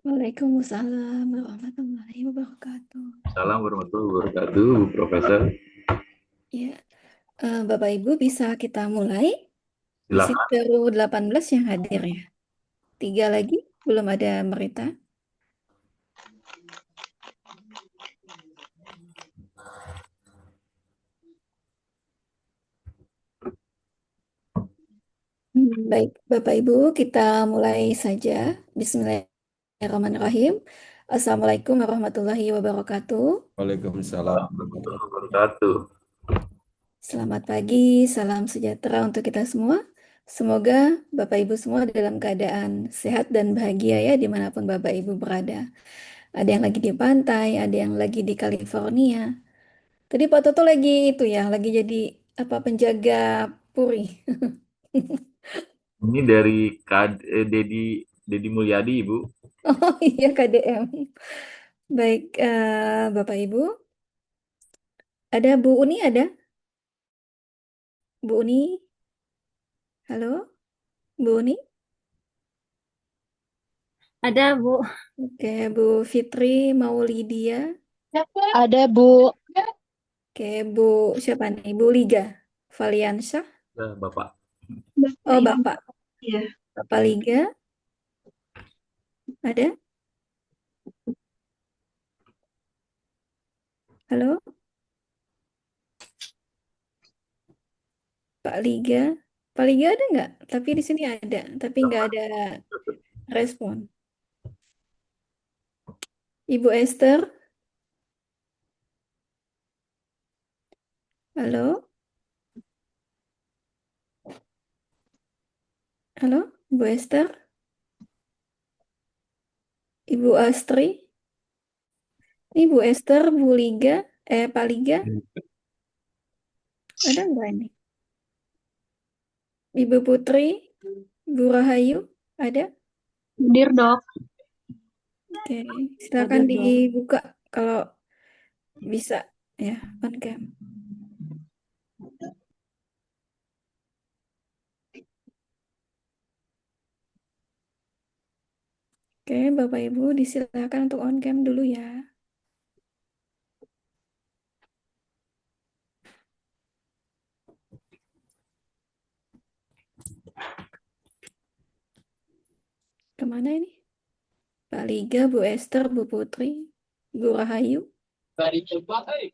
Waalaikumsalam warahmatullahi wabarakatuh. Assalamualaikum warahmatullahi wabarakatuh, Bu Profesor. Ya, Bapak Ibu bisa kita mulai. Di sini Silakan. baru 18 yang hadir ya. Tiga lagi belum ada Merita. Baik, Bapak Ibu kita mulai saja. Bismillahirrahmanirrahim. Assalamualaikum warahmatullahi wabarakatuh. Waalaikumsalam warahmatullahi wabarakatuh. Selamat pagi, salam sejahtera untuk kita semua. Semoga Bapak Ibu semua dalam keadaan sehat dan bahagia ya dimanapun Bapak Ibu berada. Ada yang lagi di pantai, ada yang lagi di California. Tadi Pak Toto lagi itu ya, lagi jadi apa penjaga puri. Ini dari Dedi Mulyadi, Ibu. Oh iya KDM. Baik, Bapak Ibu. Ada Bu Uni ada? Bu Uni, halo? Bu Uni? Ada, Bu. Oke, Bu Fitri Maulidia. Ada, Bu. Oke, Bu siapa nih? Bu Liga Valiansyah. Ya, Bapak. Oh, Ibu. Bapak. Ya. Bapak Liga ada? Halo? Pak Liga. Pak Liga ada nggak? Tapi di sini ada, tapi nggak ada respon. Ibu Esther, halo? Halo, Bu Esther? Ibu Astri? Ini Bu Esther, Bu Liga, Pak Liga, ada nggak ini? Ibu Putri, Bu Rahayu, ada? Hadir, Dok. Oke, silakan Hadir, Dok. dibuka kalau bisa ya, on cam. Oke, Bapak Ibu disilakan untuk on cam dulu ya. Kemana ini? Pak Liga, Bu Esther, Bu Putri, Bu Rahayu.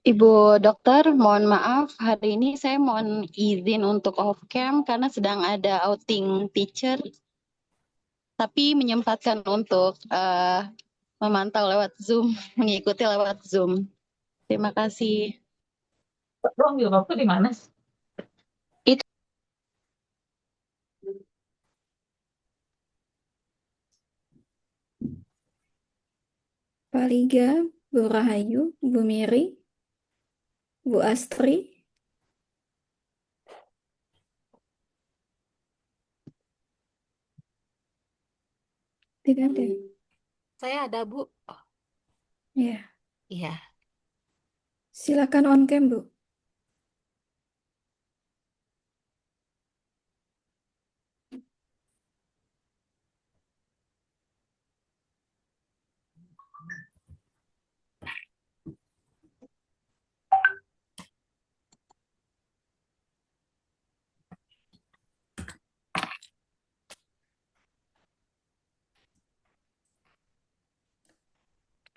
Ibu dokter, mohon maaf, hari ini saya mohon izin untuk off cam karena sedang ada outing teacher, tapi menyempatkan untuk memantau lewat Zoom, mengikuti lewat Zoom. Terima kasih. Ruang bioskop di mana? Itu Pak Liga, Bu Rahayu, Bu Miri, Bu Astri. Tidak ada. Saya ada, Bu. Oh, Ya, iya. silakan on cam, Bu.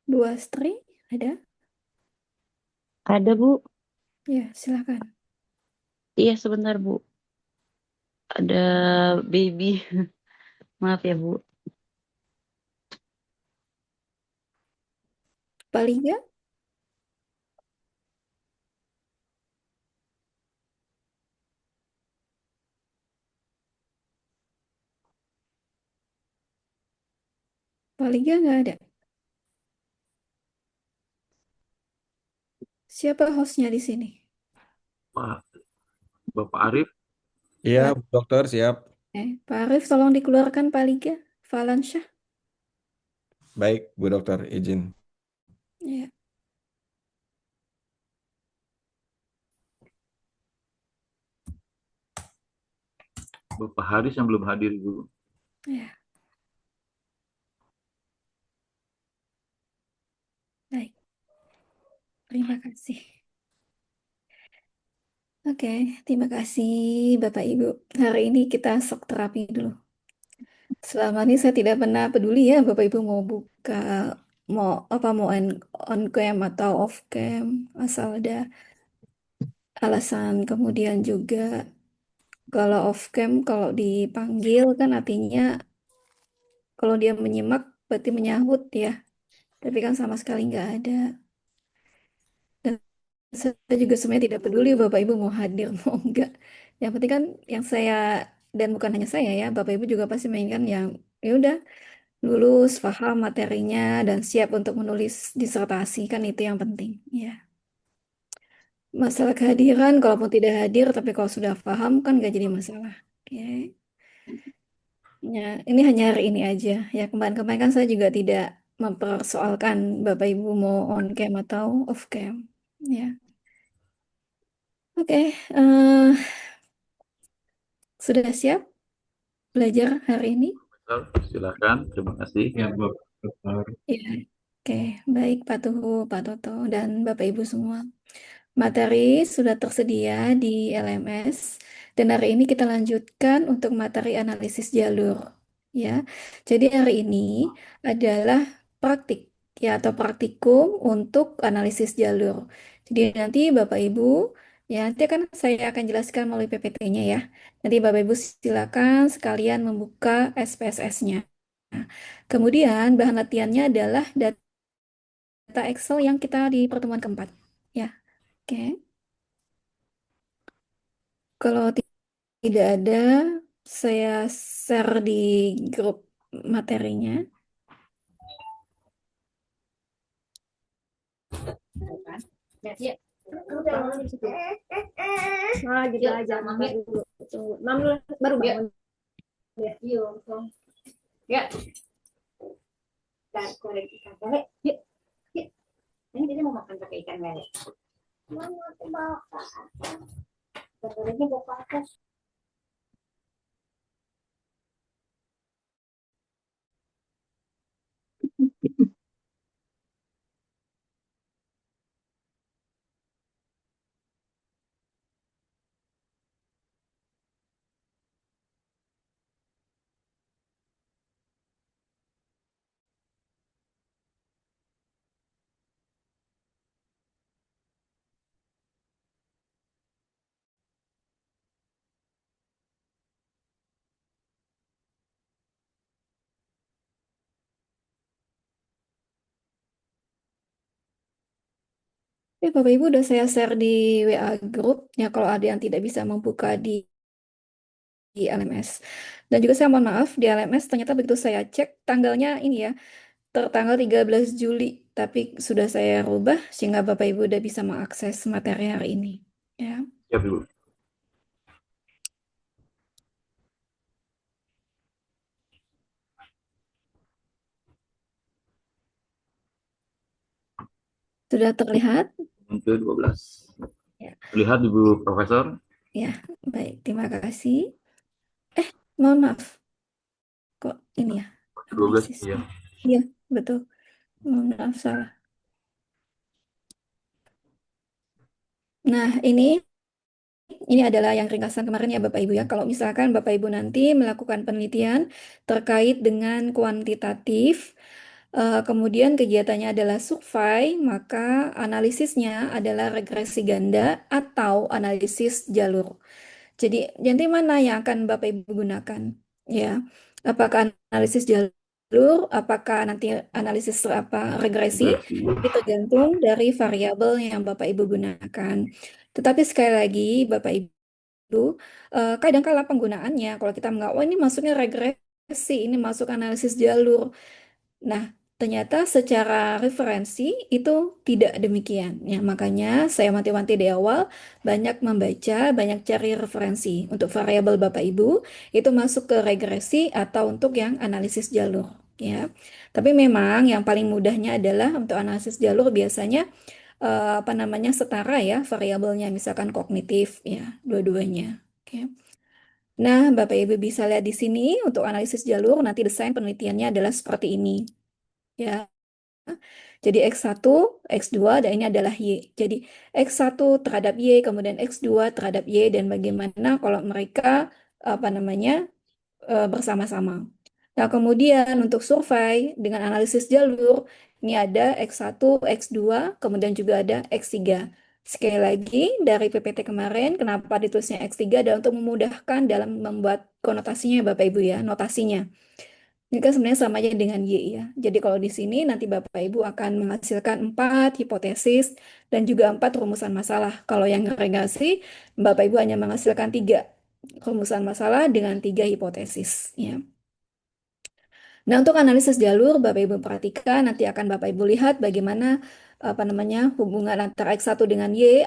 Bu Astri, ada? ada, Bu. Ya, silakan. Iya, sebentar, Bu. Ada baby. Maaf ya, Bu. Pak Liga, Pak Liga nggak ada. Siapa hostnya di sini? Pak, Bapak Arif. Iya, Pak, Bu Dokter, siap. Pak Arif, tolong dikeluarkan Pak Liga. Valansyah. Baik, Bu Dokter, izin. Ya, Bapak Haris yang belum hadir, Ibu. ya. Terima kasih. Oke, terima kasih Bapak Ibu. Hari ini kita shock terapi dulu. Selama ini saya tidak pernah peduli ya Bapak Ibu mau buka, mau on cam atau off cam, asal ada alasan. Kemudian juga kalau off cam, kalau dipanggil kan artinya kalau dia menyimak berarti menyahut ya. Tapi kan sama sekali nggak ada. Dan saya juga sebenarnya tidak peduli Bapak Ibu mau hadir mau enggak. Yang penting kan yang saya, dan bukan hanya saya ya, Bapak Ibu juga pasti menginginkan yang ya udah lulus, paham materinya dan siap untuk menulis disertasi, kan itu yang penting ya. Masalah kehadiran, kalaupun tidak hadir, tapi kalau sudah paham kan nggak jadi masalah. Oke. Ya, ini hanya hari ini aja. Ya, kemarin-kemarin kan saya juga tidak mempersoalkan Bapak Ibu mau on cam atau off cam. Ya, oke. Sudah siap belajar hari ini? Profesor, silakan. Terima kasih. Ya, Bu Dokter. Ya, oke. Baik, Pak Tuhu, Pak Toto, dan Bapak Ibu semua. Materi sudah tersedia di LMS dan hari ini kita lanjutkan untuk materi analisis jalur ya. Jadi hari ini adalah praktik ya atau praktikum untuk analisis jalur. Jadi nanti Bapak Ibu ya nanti akan saya akan jelaskan melalui PPT-nya ya. Nanti Bapak Ibu silakan sekalian membuka SPSS-nya. Nah, kemudian bahan latihannya adalah data Excel yang kita di pertemuan keempat ya. Oke. Kalau tidak ada, saya share di grup materinya. Ya, ya. Nah, gitu aja. Mami dulu. Tunggu. Mam dulu baru bangun. Ya, iya. Ya. Dan korek ikan lele. Yuk. Yuk. Ini kita mau makan pakai ikan lele. Mama tuh bawa ke atas. Lelenya bawa ke atas. Bapak Ibu udah saya share di WA grup ya kalau ada yang tidak bisa membuka di LMS. Dan juga saya mohon maaf di LMS ternyata begitu saya cek tanggalnya ini ya tertanggal 13 Juli tapi sudah saya rubah sehingga Bapak Ibu udah bisa mengakses materi hari ini ya. Siap, Ibu. Sudah terlihat? Ke 12. Ya. Lihat, Ibu Profesor. Ya, baik. Terima kasih. Mohon maaf. Kok ini ya? 12, Analisis. iya. Iya, betul. Mohon maaf salah. Nah, ini adalah yang ringkasan kemarin ya Bapak Ibu ya. Kalau misalkan Bapak Ibu nanti melakukan penelitian terkait dengan kuantitatif, kemudian kegiatannya adalah survei, maka analisisnya adalah regresi ganda atau analisis jalur. Jadi nanti mana yang akan Bapak Ibu gunakan? Ya, apakah analisis jalur, apakah nanti analisis apa regresi? Itu tergantung dari variabel yang Bapak Ibu gunakan. Tetapi sekali lagi, Bapak Ibu, kadang-kala penggunaannya, kalau kita menganggap, oh ini masuknya regresi, ini masuk analisis jalur. Nah, ternyata secara referensi itu tidak demikian. Ya, makanya saya wanti-wanti di awal banyak membaca, banyak cari referensi untuk variabel Bapak Ibu itu masuk ke regresi atau untuk yang analisis jalur. Ya, tapi memang yang paling mudahnya adalah untuk analisis jalur biasanya apa namanya setara ya variabelnya misalkan kognitif ya dua-duanya. Oke. Nah, Bapak Ibu bisa lihat di sini untuk analisis jalur nanti desain penelitiannya adalah seperti ini. Ya. Jadi X1, X2, dan ini adalah Y. Jadi X1 terhadap Y, kemudian X2 terhadap Y, dan bagaimana kalau mereka bersama-sama. Nah, kemudian untuk survei dengan analisis jalur, ini ada X1, X2, kemudian juga ada X3. Sekali lagi, dari PPT kemarin, kenapa ditulisnya X3 adalah untuk memudahkan dalam membuat konotasinya, Bapak Ibu ya, notasinya. Ini kan sebenarnya sama aja dengan Y ya. Jadi kalau di sini nanti Bapak Ibu akan menghasilkan 4 hipotesis dan juga 4 rumusan masalah. Kalau yang agregasi, Bapak Ibu hanya menghasilkan 3 rumusan masalah dengan 3 hipotesis ya. Nah, untuk analisis jalur, Bapak Ibu perhatikan, nanti akan Bapak Ibu lihat bagaimana hubungan antara X1 dengan Y,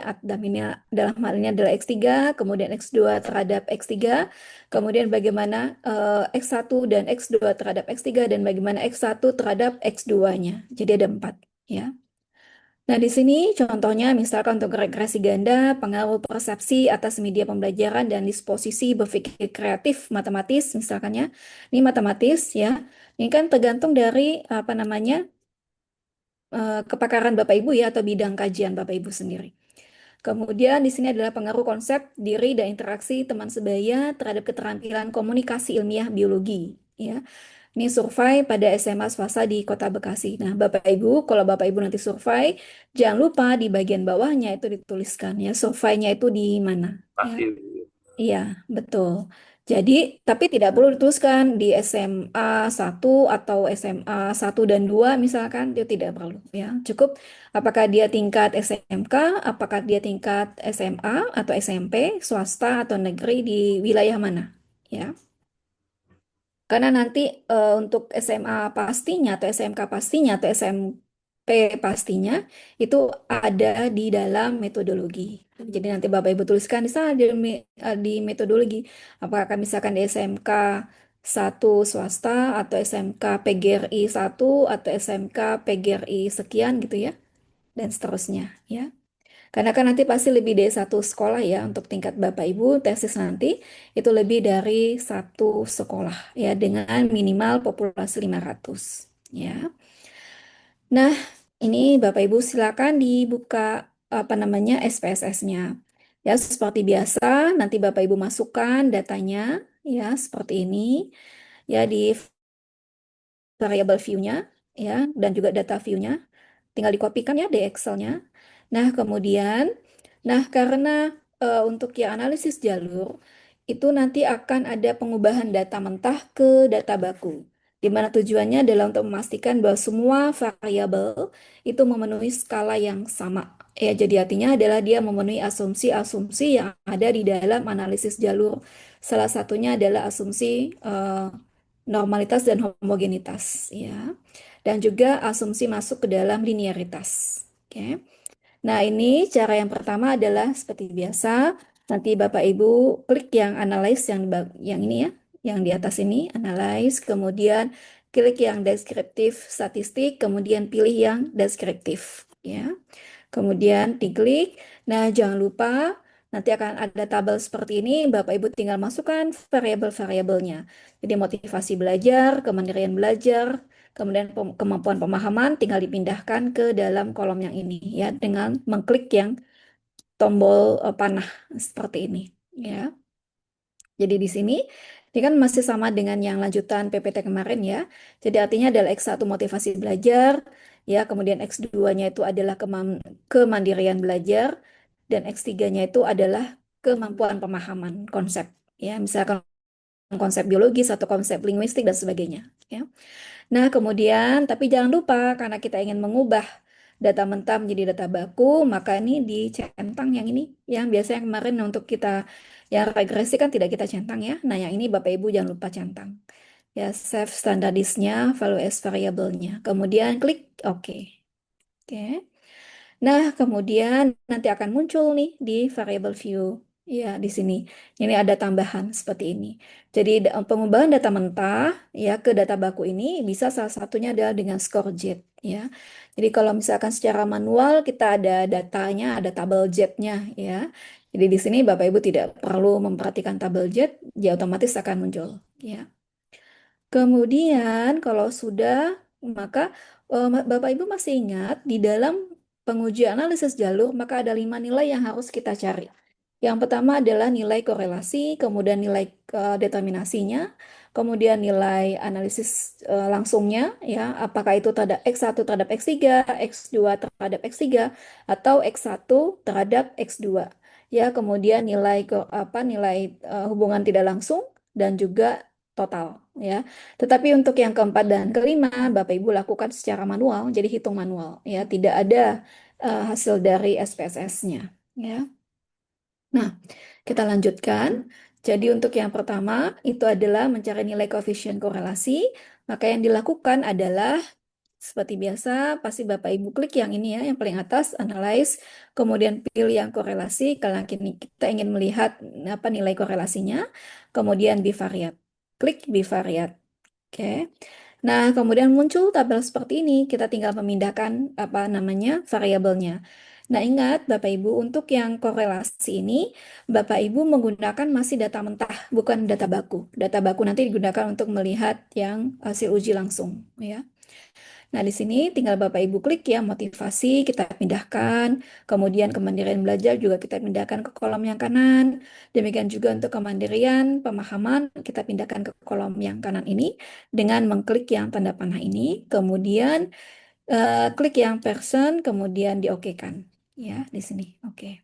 dalam hal ini adalah X3, kemudian X2 terhadap X3, kemudian bagaimana X1 dan X2 terhadap X3, dan bagaimana X1 terhadap X2-nya. Jadi ada 4, ya. Nah, di sini contohnya misalkan untuk regresi ganda, pengaruh persepsi atas media pembelajaran dan disposisi berpikir kreatif matematis misalkan ya. Ini matematis ya. Ini kan tergantung dari kepakaran Bapak Ibu ya atau bidang kajian Bapak Ibu sendiri. Kemudian di sini adalah pengaruh konsep diri dan interaksi teman sebaya terhadap keterampilan komunikasi ilmiah biologi ya. Ini survei pada SMA swasta di Kota Bekasi. Nah, Bapak Ibu, kalau Bapak Ibu nanti survei, jangan lupa di bagian bawahnya itu dituliskan ya, surveinya itu di mana ya. Pasti. Iya, betul. Jadi, tapi tidak perlu dituliskan di SMA 1 atau SMA 1 dan 2 misalkan, itu tidak perlu ya. Cukup apakah dia tingkat SMK, apakah dia tingkat SMA atau SMP, swasta atau negeri di wilayah mana ya. Karena nanti untuk SMA pastinya atau SMK pastinya atau SMP pastinya itu ada di dalam metodologi. Jadi nanti Bapak Ibu tuliskan di sana di metodologi. Apakah misalkan di SMK 1 swasta atau SMK PGRI 1 atau SMK PGRI sekian gitu ya. Dan seterusnya ya. Karena kan nanti pasti lebih dari satu sekolah ya untuk tingkat Bapak Ibu tesis nanti itu lebih dari satu sekolah ya dengan minimal populasi 500 ya. Nah, ini Bapak Ibu silakan dibuka SPSS-nya. Ya, seperti biasa nanti Bapak Ibu masukkan datanya ya seperti ini ya di variable view-nya ya dan juga data view-nya. Tinggal dikopikan ya di Excel-nya. Nah, kemudian, karena untuk yang analisis jalur, itu nanti akan ada pengubahan data mentah ke data baku. Di mana tujuannya adalah untuk memastikan bahwa semua variabel itu memenuhi skala yang sama. Ya, jadi artinya adalah dia memenuhi asumsi-asumsi yang ada di dalam analisis jalur. Salah satunya adalah asumsi normalitas dan homogenitas, ya. Dan juga asumsi masuk ke dalam linearitas. Oke. Nah, ini cara yang pertama adalah seperti biasa. Nanti Bapak Ibu klik yang analyze yang ini ya, yang di atas ini, analyze, kemudian klik yang deskriptif statistik, kemudian pilih yang deskriptif, ya. Kemudian diklik. Nah, jangan lupa nanti akan ada tabel seperti ini. Bapak Ibu tinggal masukkan variabel-variabelnya. Jadi motivasi belajar, kemandirian belajar, kemudian kemampuan pemahaman tinggal dipindahkan ke dalam kolom yang ini ya dengan mengklik yang tombol panah seperti ini ya. Jadi di sini ini kan masih sama dengan yang lanjutan PPT kemarin ya. Jadi artinya adalah X1 motivasi belajar ya, kemudian X2-nya itu adalah kemandirian belajar dan X3-nya itu adalah kemampuan pemahaman konsep ya, misalkan konsep biologis atau konsep linguistik dan sebagainya ya. Nah, kemudian, tapi jangan lupa, karena kita ingin mengubah data mentah menjadi data baku, maka ini dicentang yang ini, yang biasanya kemarin untuk kita, yang regresi kan tidak kita centang ya. Nah, yang ini Bapak Ibu jangan lupa centang. Ya, save standardisnya, value as variable-nya. Kemudian klik OK. Oke. Nah, kemudian nanti akan muncul nih di variable view. Ya, di sini. Ini ada tambahan seperti ini. Jadi pengubahan data mentah ya ke data baku ini bisa salah satunya adalah dengan skor JET ya. Jadi kalau misalkan secara manual kita ada datanya, ada tabel JET-nya ya. Jadi di sini Bapak Ibu tidak perlu memperhatikan tabel JET, dia otomatis akan muncul ya. Kemudian kalau sudah maka Bapak Ibu masih ingat di dalam penguji analisis jalur maka ada 5 nilai yang harus kita cari. Yang pertama adalah nilai korelasi, kemudian nilai determinasinya, kemudian nilai analisis langsungnya, ya, apakah itu terhadap X1 terhadap X3, X2 terhadap X3, atau X1 terhadap X2. Ya, kemudian nilai hubungan tidak langsung dan juga total, ya. Tetapi untuk yang keempat dan kelima, Bapak Ibu lakukan secara manual, jadi hitung manual, ya, tidak ada hasil dari SPSS-nya, ya. Nah, kita lanjutkan. Jadi untuk yang pertama itu adalah mencari nilai koefisien korelasi. Maka yang dilakukan adalah seperti biasa, pasti Bapak Ibu klik yang ini ya, yang paling atas, analyze, kemudian pilih yang korelasi. Kalau kita ingin melihat apa nilai korelasinya, kemudian bivariat. Klik bivariat. Oke. Nah, kemudian muncul tabel seperti ini. Kita tinggal memindahkan apa namanya variabelnya. Nah, ingat Bapak Ibu, untuk yang korelasi ini, Bapak Ibu menggunakan masih data mentah, bukan data baku. Data baku nanti digunakan untuk melihat yang hasil uji langsung, ya. Nah, di sini tinggal Bapak Ibu klik ya motivasi, kita pindahkan. Kemudian kemandirian belajar juga kita pindahkan ke kolom yang kanan. Demikian juga untuk kemandirian pemahaman, kita pindahkan ke kolom yang kanan ini dengan mengklik yang tanda panah ini. Kemudian klik yang person, kemudian diokekan. Ya, di sini. Oke.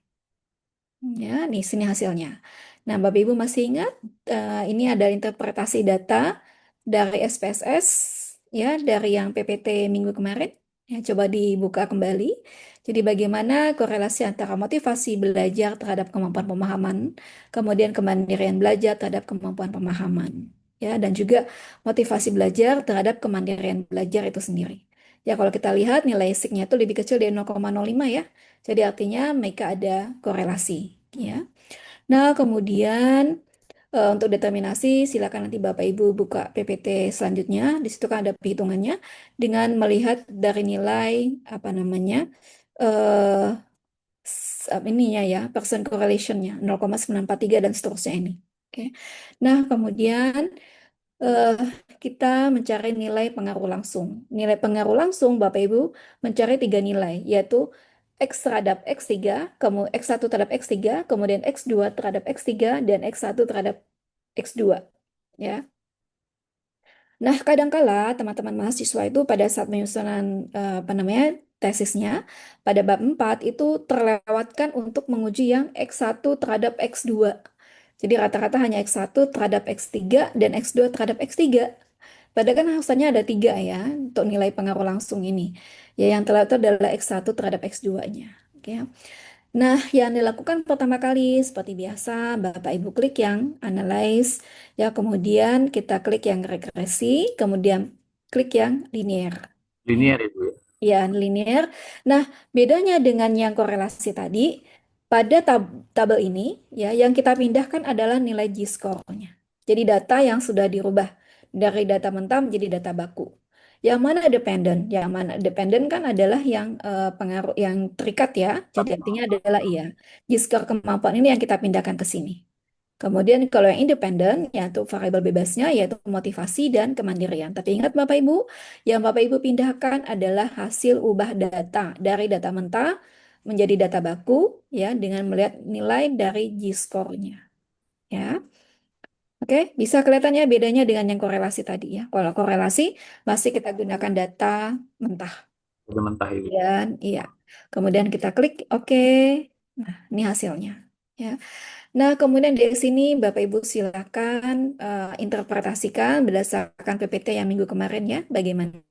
Ya, di sini hasilnya. Nah, Bapak Ibu masih ingat ini ada interpretasi data dari SPSS ya, dari yang PPT minggu kemarin. Ya, coba dibuka kembali. Jadi bagaimana korelasi antara motivasi belajar terhadap kemampuan pemahaman, kemudian kemandirian belajar terhadap kemampuan pemahaman. Ya, dan juga motivasi belajar terhadap kemandirian belajar itu sendiri. Ya, kalau kita lihat nilai SIG-nya itu lebih kecil dari 0,05 ya. Jadi artinya mereka ada korelasi, ya. Nah, kemudian untuk determinasi silakan nanti Bapak Ibu buka PPT selanjutnya. Di situ kan ada perhitungannya dengan melihat dari nilai apa namanya eh ininya ya, percent correlationnya 0,943 dan seterusnya ini. Oke. Nah, kemudian eh, kita mencari nilai pengaruh langsung. Nilai pengaruh langsung, Bapak Ibu, mencari 3 nilai, yaitu X terhadap X3, kemudian X1 terhadap X3, kemudian X2 terhadap X3, dan X1 terhadap X2. Ya. Nah, kadangkala teman-teman mahasiswa itu pada saat penyusunan apa namanya tesisnya, pada bab 4 itu terlewatkan untuk menguji yang X1 terhadap X2. Jadi rata-rata hanya X1 terhadap X3 dan X2 terhadap X3. Padahal kan harusnya ada 3 ya untuk nilai pengaruh langsung ini. Ya yang terlihat adalah X1 terhadap X2-nya. Oke. Nah, yang dilakukan pertama kali seperti biasa, Bapak Ibu klik yang analyze, ya kemudian kita klik yang regresi, kemudian klik yang linear. Linear itu ya. Ya, linear. Nah, bedanya dengan yang korelasi tadi, pada tabel ini, ya, yang kita pindahkan adalah nilai G-score-nya. Jadi data yang sudah dirubah dari data mentah menjadi data baku. Yang mana dependent? Yang mana dependent kan adalah yang pengaruh yang terikat ya. Jadi artinya adalah iya. G-score kemampuan ini yang kita pindahkan ke sini. Kemudian kalau yang independen, yaitu variabel bebasnya, yaitu motivasi dan kemandirian. Tapi ingat Bapak Ibu, yang Bapak Ibu pindahkan adalah hasil ubah data dari data mentah menjadi data baku, ya, dengan melihat nilai dari G-score-nya. Ya, oke, bisa kelihatannya bedanya dengan yang korelasi tadi ya. Kalau korelasi masih kita gunakan data mentah. Udah mentah itu. Dan iya, kemudian kita klik oke. Nah, ini hasilnya. Ya. Nah, kemudian dari sini Bapak Ibu silakan interpretasikan berdasarkan PPT yang minggu kemarin ya, bagaimana.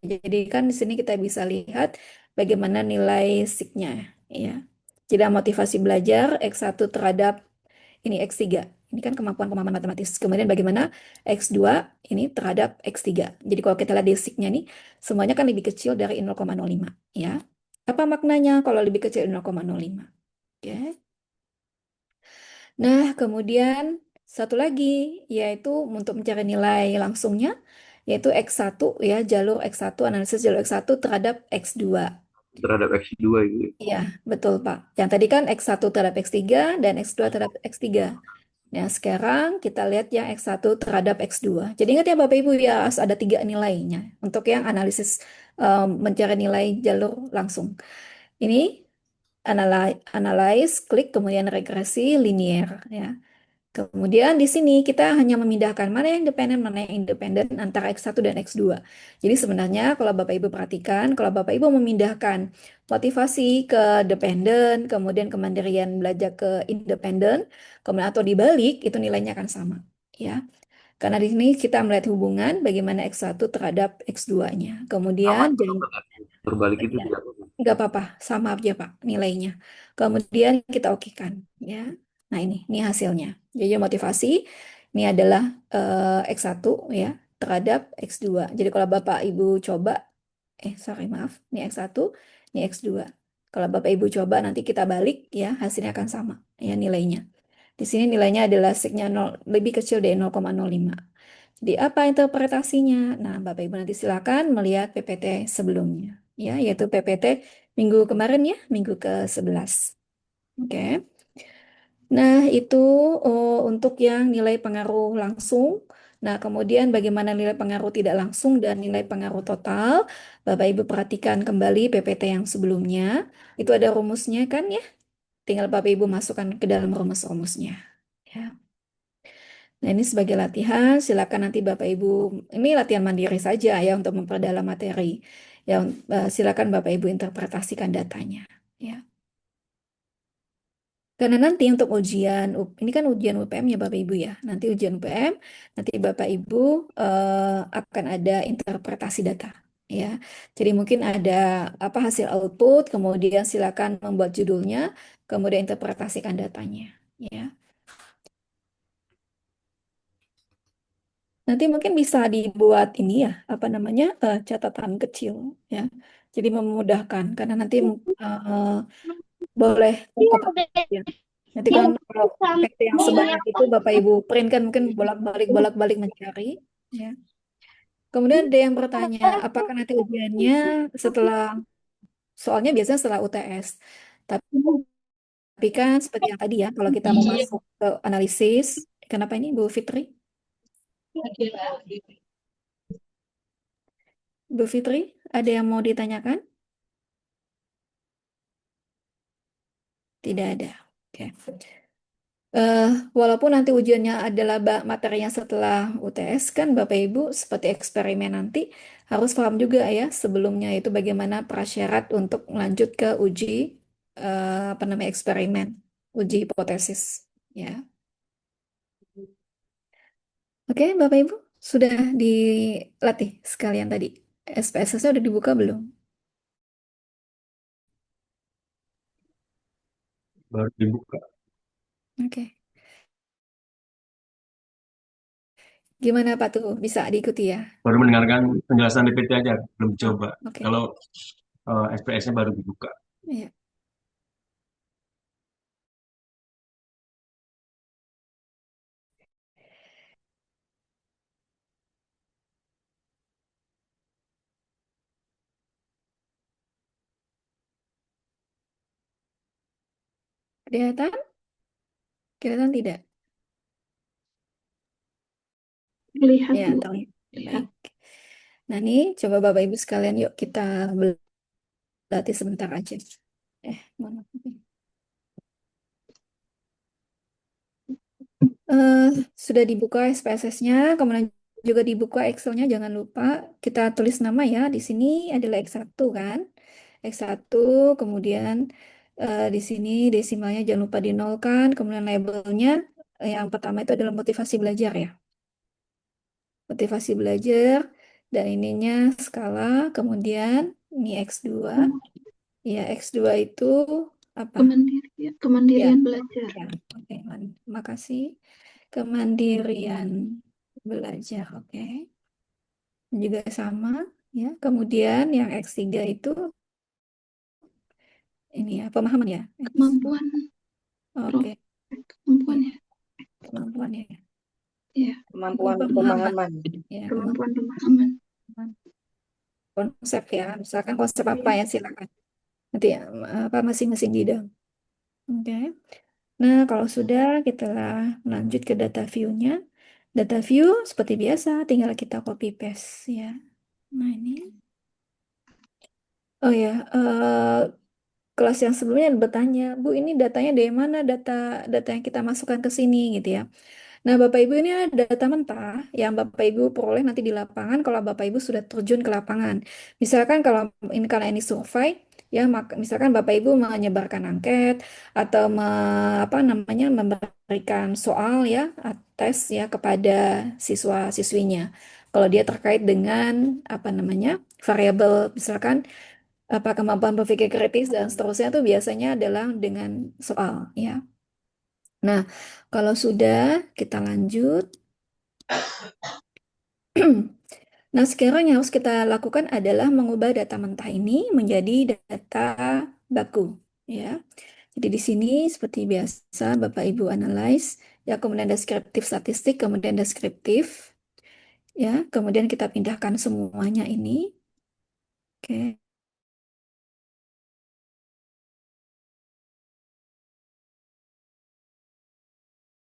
Jadi kan di sini kita bisa lihat bagaimana nilai SIG-nya ya. Jadi motivasi belajar X1 terhadap ini X3. Ini kan kemampuan matematis. Kemudian bagaimana X2 ini terhadap X3. Jadi kalau kita lihat di SIG-nya nih, semuanya kan lebih kecil dari 0,05 ya. Apa maknanya kalau lebih kecil 0,05? Oke. Nah, kemudian satu lagi yaitu untuk mencari nilai langsungnya yaitu X1 ya, jalur X1 analisis jalur X1 terhadap X2. Terhadap X2 itu. Iya, betul Pak. Yang tadi kan X1 terhadap X3 dan X2 terhadap X3. Nah, sekarang kita lihat yang X1 terhadap X2. Jadi ingat ya Bapak Ibu ya, harus ada 3 nilainya untuk yang analisis mencari nilai jalur langsung. Ini analyze, klik, kemudian regresi linear ya. Kemudian di sini kita hanya memindahkan mana yang independen antara X1 dan X2. Jadi sebenarnya kalau Bapak Ibu perhatikan, kalau Bapak Ibu memindahkan motivasi ke dependen, kemudian kemandirian belajar ke independen, kemudian atau dibalik, itu nilainya akan sama. Ya, karena di sini kita melihat hubungan bagaimana X1 terhadap X2-nya. Sama Kemudian juga berbalik itu ya, tidak apa-apa. nggak apa-apa, sama aja Pak nilainya. Kemudian kita okekan ya. Nah ini hasilnya. Jadi motivasi ini adalah X1 ya terhadap X2. Jadi kalau Bapak Ibu coba, sorry maaf, ini X1, ini X2. Kalau Bapak Ibu coba nanti kita balik ya hasilnya akan sama ya nilainya. Di sini nilainya adalah signya 0, lebih kecil dari 0,05. Jadi apa interpretasinya? Nah, Bapak Ibu nanti silakan melihat PPT sebelumnya, ya, yaitu PPT minggu kemarin ya, minggu ke-11. Oke. Nah, itu untuk yang nilai pengaruh langsung. Nah, kemudian bagaimana nilai pengaruh tidak langsung dan nilai pengaruh total? Bapak Ibu perhatikan kembali PPT yang sebelumnya. Itu ada rumusnya kan ya? Tinggal Bapak Ibu masukkan ke dalam rumus-rumusnya. Ya. Nah, ini sebagai latihan, silakan nanti Bapak Ibu, ini latihan mandiri saja ya untuk memperdalam materi. Ya, silakan Bapak Ibu interpretasikan datanya. Ya. Karena nanti untuk ujian, ini kan ujian UPM ya Bapak Ibu ya. Nanti ujian UPM, nanti Bapak Ibu akan ada interpretasi data. Ya, jadi mungkin ada apa hasil output, kemudian silakan membuat judulnya, kemudian interpretasikan datanya. Ya. Nanti mungkin bisa dibuat ini ya, apa namanya, catatan kecil ya. Jadi memudahkan karena nanti boleh apa ya. Nanti kan kalau PT yang sebanyak itu Bapak Ibu print kan mungkin bolak-balik mencari ya. Kemudian ada yang bertanya, apakah nanti ujiannya setelah soalnya biasanya setelah UTS. Tapi kan seperti yang tadi ya, kalau kita mau masuk ke analisis, kenapa ini Bu Fitri? Bu Fitri, ada yang mau ditanyakan? Tidak ada. Oke. Walaupun nanti ujiannya adalah materinya setelah UTS kan Bapak Ibu seperti eksperimen nanti harus paham juga ya sebelumnya itu bagaimana prasyarat untuk lanjut ke uji apa namanya eksperimen, uji hipotesis ya. Oke, Bapak Ibu sudah dilatih sekalian tadi. SPSS-nya udah dibuka belum? Baru dibuka. Oke. Gimana Pak tuh? Bisa diikuti ya? Baru mendengarkan penjelasan DPT aja, belum Oh, coba. oke. Kalau SPS-nya baru dibuka. Iya. Kelihatan? Kelihatan tidak? Lihat, Ya, Bu. terlihat. Baik. Nah, nih coba Bapak Ibu sekalian yuk kita berlatih sebentar aja. Mana? Sudah dibuka SPSS-nya, kemudian juga dibuka Excel-nya, jangan lupa kita tulis nama ya. Di sini adalah X1 kan. X1, kemudian di sini desimalnya jangan lupa dinolkan, kemudian labelnya yang pertama itu adalah motivasi belajar ya. Motivasi belajar, dan ininya skala, kemudian ini X2. Ya, X2 itu apa? Kemandirian Ya, belajar. ya. Oke, makasih. Kemandirian belajar, oke. Juga sama, ya. Kemudian yang X3 itu ini ya, pemahaman ya. Kemampuan, Oke, kemampuan ya, ya. kemampuan ya. Iya, Kemampuan Pemahaman. pemahaman. Ya, kemampuan pemahaman. konsep ya. Misalkan konsep apa ya, silakan. Nanti ya, apa masing-masing bidang. Oke. Nah, kalau sudah, kita lanjut ke data view-nya. Data view seperti biasa, tinggal kita copy paste ya. Nah, ini. Oh ya, kelas yang sebelumnya bertanya, Bu, ini datanya dari mana? Data yang kita masukkan ke sini gitu ya. Nah, Bapak Ibu, ini ada data mentah yang Bapak Ibu peroleh nanti di lapangan kalau Bapak Ibu sudah terjun ke lapangan. Misalkan kalau ini karena ini survei, ya maka misalkan Bapak Ibu menyebarkan angket atau apa namanya memberikan soal ya, tes ya kepada siswa-siswinya. Kalau dia terkait dengan apa namanya variabel misalkan apa kemampuan berpikir kritis dan seterusnya itu biasanya adalah dengan soal ya. Nah, kalau sudah kita lanjut. Nah, sekarang yang harus kita lakukan adalah mengubah data mentah ini menjadi data baku, ya. Jadi di sini seperti biasa Bapak Ibu analyze, ya kemudian deskriptif statistik, kemudian deskriptif, ya. Kemudian kita pindahkan semuanya ini. Oke.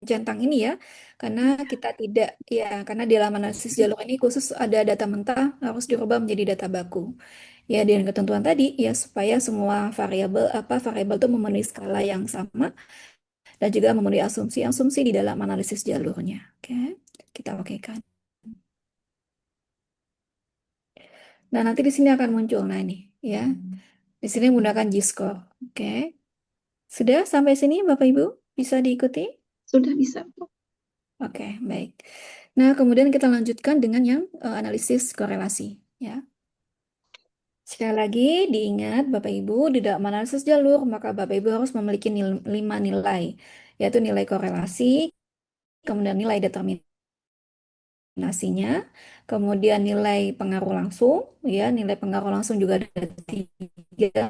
Centang ini ya, karena kita tidak ya karena di dalam analisis jalur ini khusus ada data mentah harus dirubah menjadi data baku. Ya dengan ketentuan tadi ya supaya semua variabel itu memenuhi skala yang sama dan juga memenuhi asumsi-asumsi di dalam analisis jalurnya. Oke, kita oke kan. Nah, nanti di sini akan muncul nah ini ya. Di sini menggunakan G-score. Oke. Sudah sampai sini Bapak Ibu bisa diikuti? Sudah bisa. Oke, baik. Nah, kemudian kita lanjutkan dengan yang analisis korelasi, ya. Sekali lagi, diingat Bapak Ibu, di dalam analisis jalur, maka Bapak Ibu harus memiliki 5 nilai, yaitu nilai korelasi, kemudian nilai determinasinya, kemudian nilai pengaruh langsung, ya, nilai pengaruh langsung juga ada 3,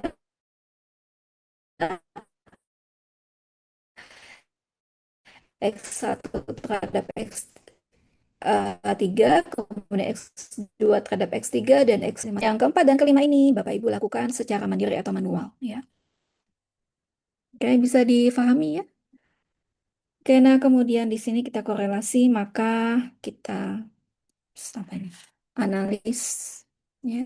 X1 terhadap X3, kemudian X2 terhadap X3, dan X5. Yang keempat dan kelima ini Bapak Ibu lakukan secara mandiri atau manual. Ya. Oke, bisa difahami ya? Oke, nah kemudian di sini kita korelasi, maka kita apa ini? Analis. Ya.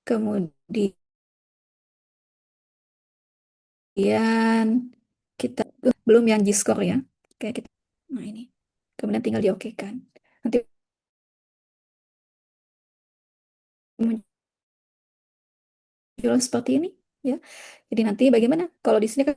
Kemudian kita belum yang G-score ya. Oke, kita, nah ini. Kemudian tinggal diokekan. Nanti muncul seperti ini ya. Jadi nanti bagaimana? Kalau di sini kan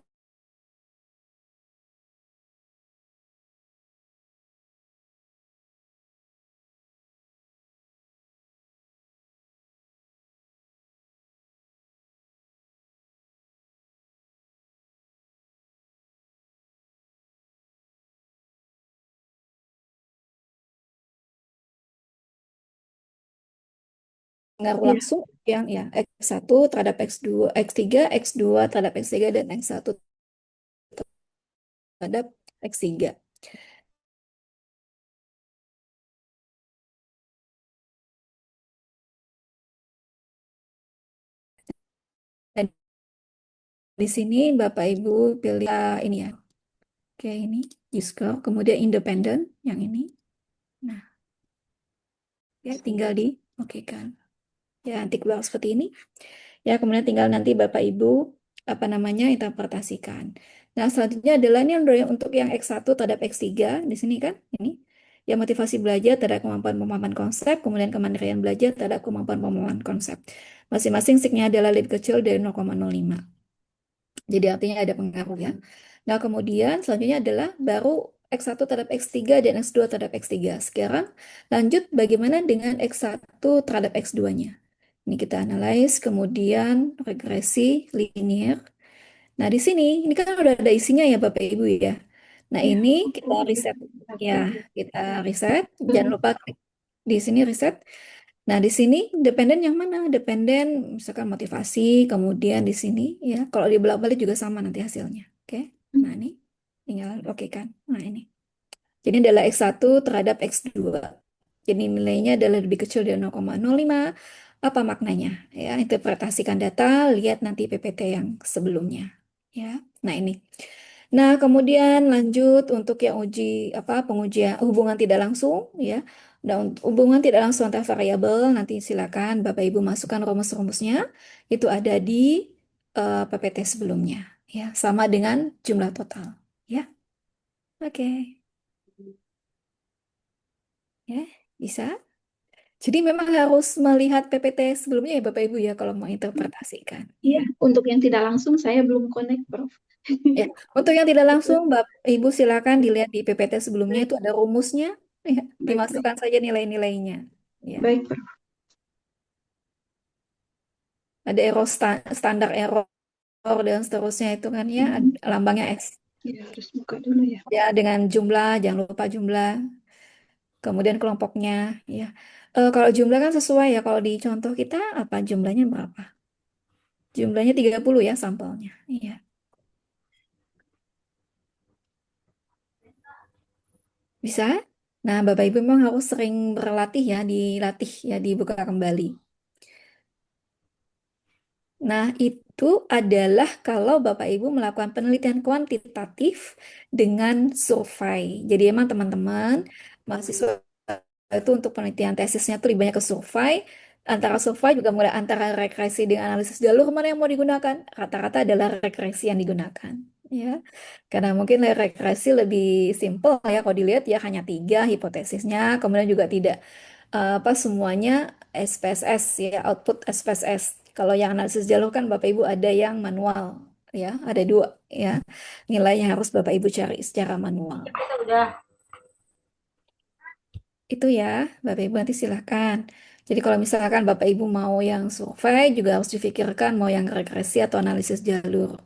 pengaruh Iya. langsung yang ya X1 terhadap X2, X3, X2 terhadap X3 dan X1 terhadap X3. Dan di sini Bapak Ibu pilih ini ya. Oke, ini G-score, kemudian independen yang ini. Nah, ya tinggal di oke kan. Ya, nanti keluar seperti ini. Ya, kemudian tinggal nanti Bapak Ibu apa namanya interpretasikan. Nah, selanjutnya adalah ini untuk yang X1 terhadap X3 di sini kan, ini. Ya, motivasi belajar terhadap kemampuan pemahaman konsep, kemudian kemandirian belajar terhadap kemampuan pemahaman konsep. Masing-masing signya adalah lebih kecil dari 0,05. Jadi artinya ada pengaruh ya. Nah, kemudian selanjutnya adalah baru X1 terhadap X3 dan X2 terhadap X3. Sekarang lanjut bagaimana dengan X1 terhadap X2-nya. Ini kita analyze, kemudian regresi linear. Nah, di sini, ini kan udah ada isinya ya Bapak Ibu ya. Nah, Iya. ini kita riset. Ya, kita riset. Jangan lupa klik di sini riset. Nah, di sini dependen yang mana? Dependen misalkan motivasi, kemudian di sini ya, kalau dibolak-balik juga sama nanti hasilnya. Oke. Nah, ini tinggal oke kan. Nah, ini. Jadi adalah X1 terhadap X2. Jadi nilainya adalah lebih kecil dari 0,05 apa maknanya? Ya, interpretasikan data, lihat nanti PPT yang sebelumnya. Ya, nah ini. Nah, kemudian lanjut untuk yang pengujian hubungan tidak langsung ya. Nah, untuk hubungan tidak langsung antar variabel nanti silakan Bapak Ibu masukkan rumus-rumusnya. Itu ada di PPT sebelumnya ya, sama dengan jumlah total ya. Oke. Ya, bisa. Jadi memang harus melihat PPT sebelumnya ya Bapak Ibu ya kalau mau interpretasikan. Iya, untuk yang tidak langsung saya belum connect, Prof. Ya, untuk yang tidak langsung Bapak Ibu silakan dilihat di PPT sebelumnya itu ada rumusnya, ya, Baik, baik, dimasukkan saja nilai-nilainya. Ya, baik, Prof. ada standar error dan seterusnya itu kan ya, lambangnya X. Ya, harus buka dulu ya. Ya, dengan jumlah, jangan lupa jumlah. Kemudian kelompoknya, ya. Kalau jumlah kan sesuai ya, kalau di contoh kita apa jumlahnya berapa? Jumlahnya 30 ya sampelnya. Iya. Bisa? Nah, Bapak Ibu memang harus sering berlatih ya, dilatih ya, dibuka kembali. Nah, itu adalah kalau Bapak Ibu melakukan penelitian kuantitatif dengan survei. Jadi emang teman-teman, mahasiswa itu untuk penelitian tesisnya tuh lebih banyak ke survei. Antara survei juga mulai antara regresi dengan analisis jalur mana yang mau digunakan. Rata-rata adalah regresi yang digunakan. Ya, karena mungkin regresi lebih simple ya kalau dilihat ya hanya 3 hipotesisnya, kemudian juga tidak semuanya SPSS ya, output SPSS. Kalau yang analisis jalur kan Bapak Ibu ada yang manual ya, ada 2 ya. Nilainya harus Bapak Ibu cari secara manual. Itu ya, Bapak Ibu nanti silahkan. Jadi kalau misalkan Bapak Ibu mau yang survei juga harus difikirkan mau yang regresi atau analisis jalur.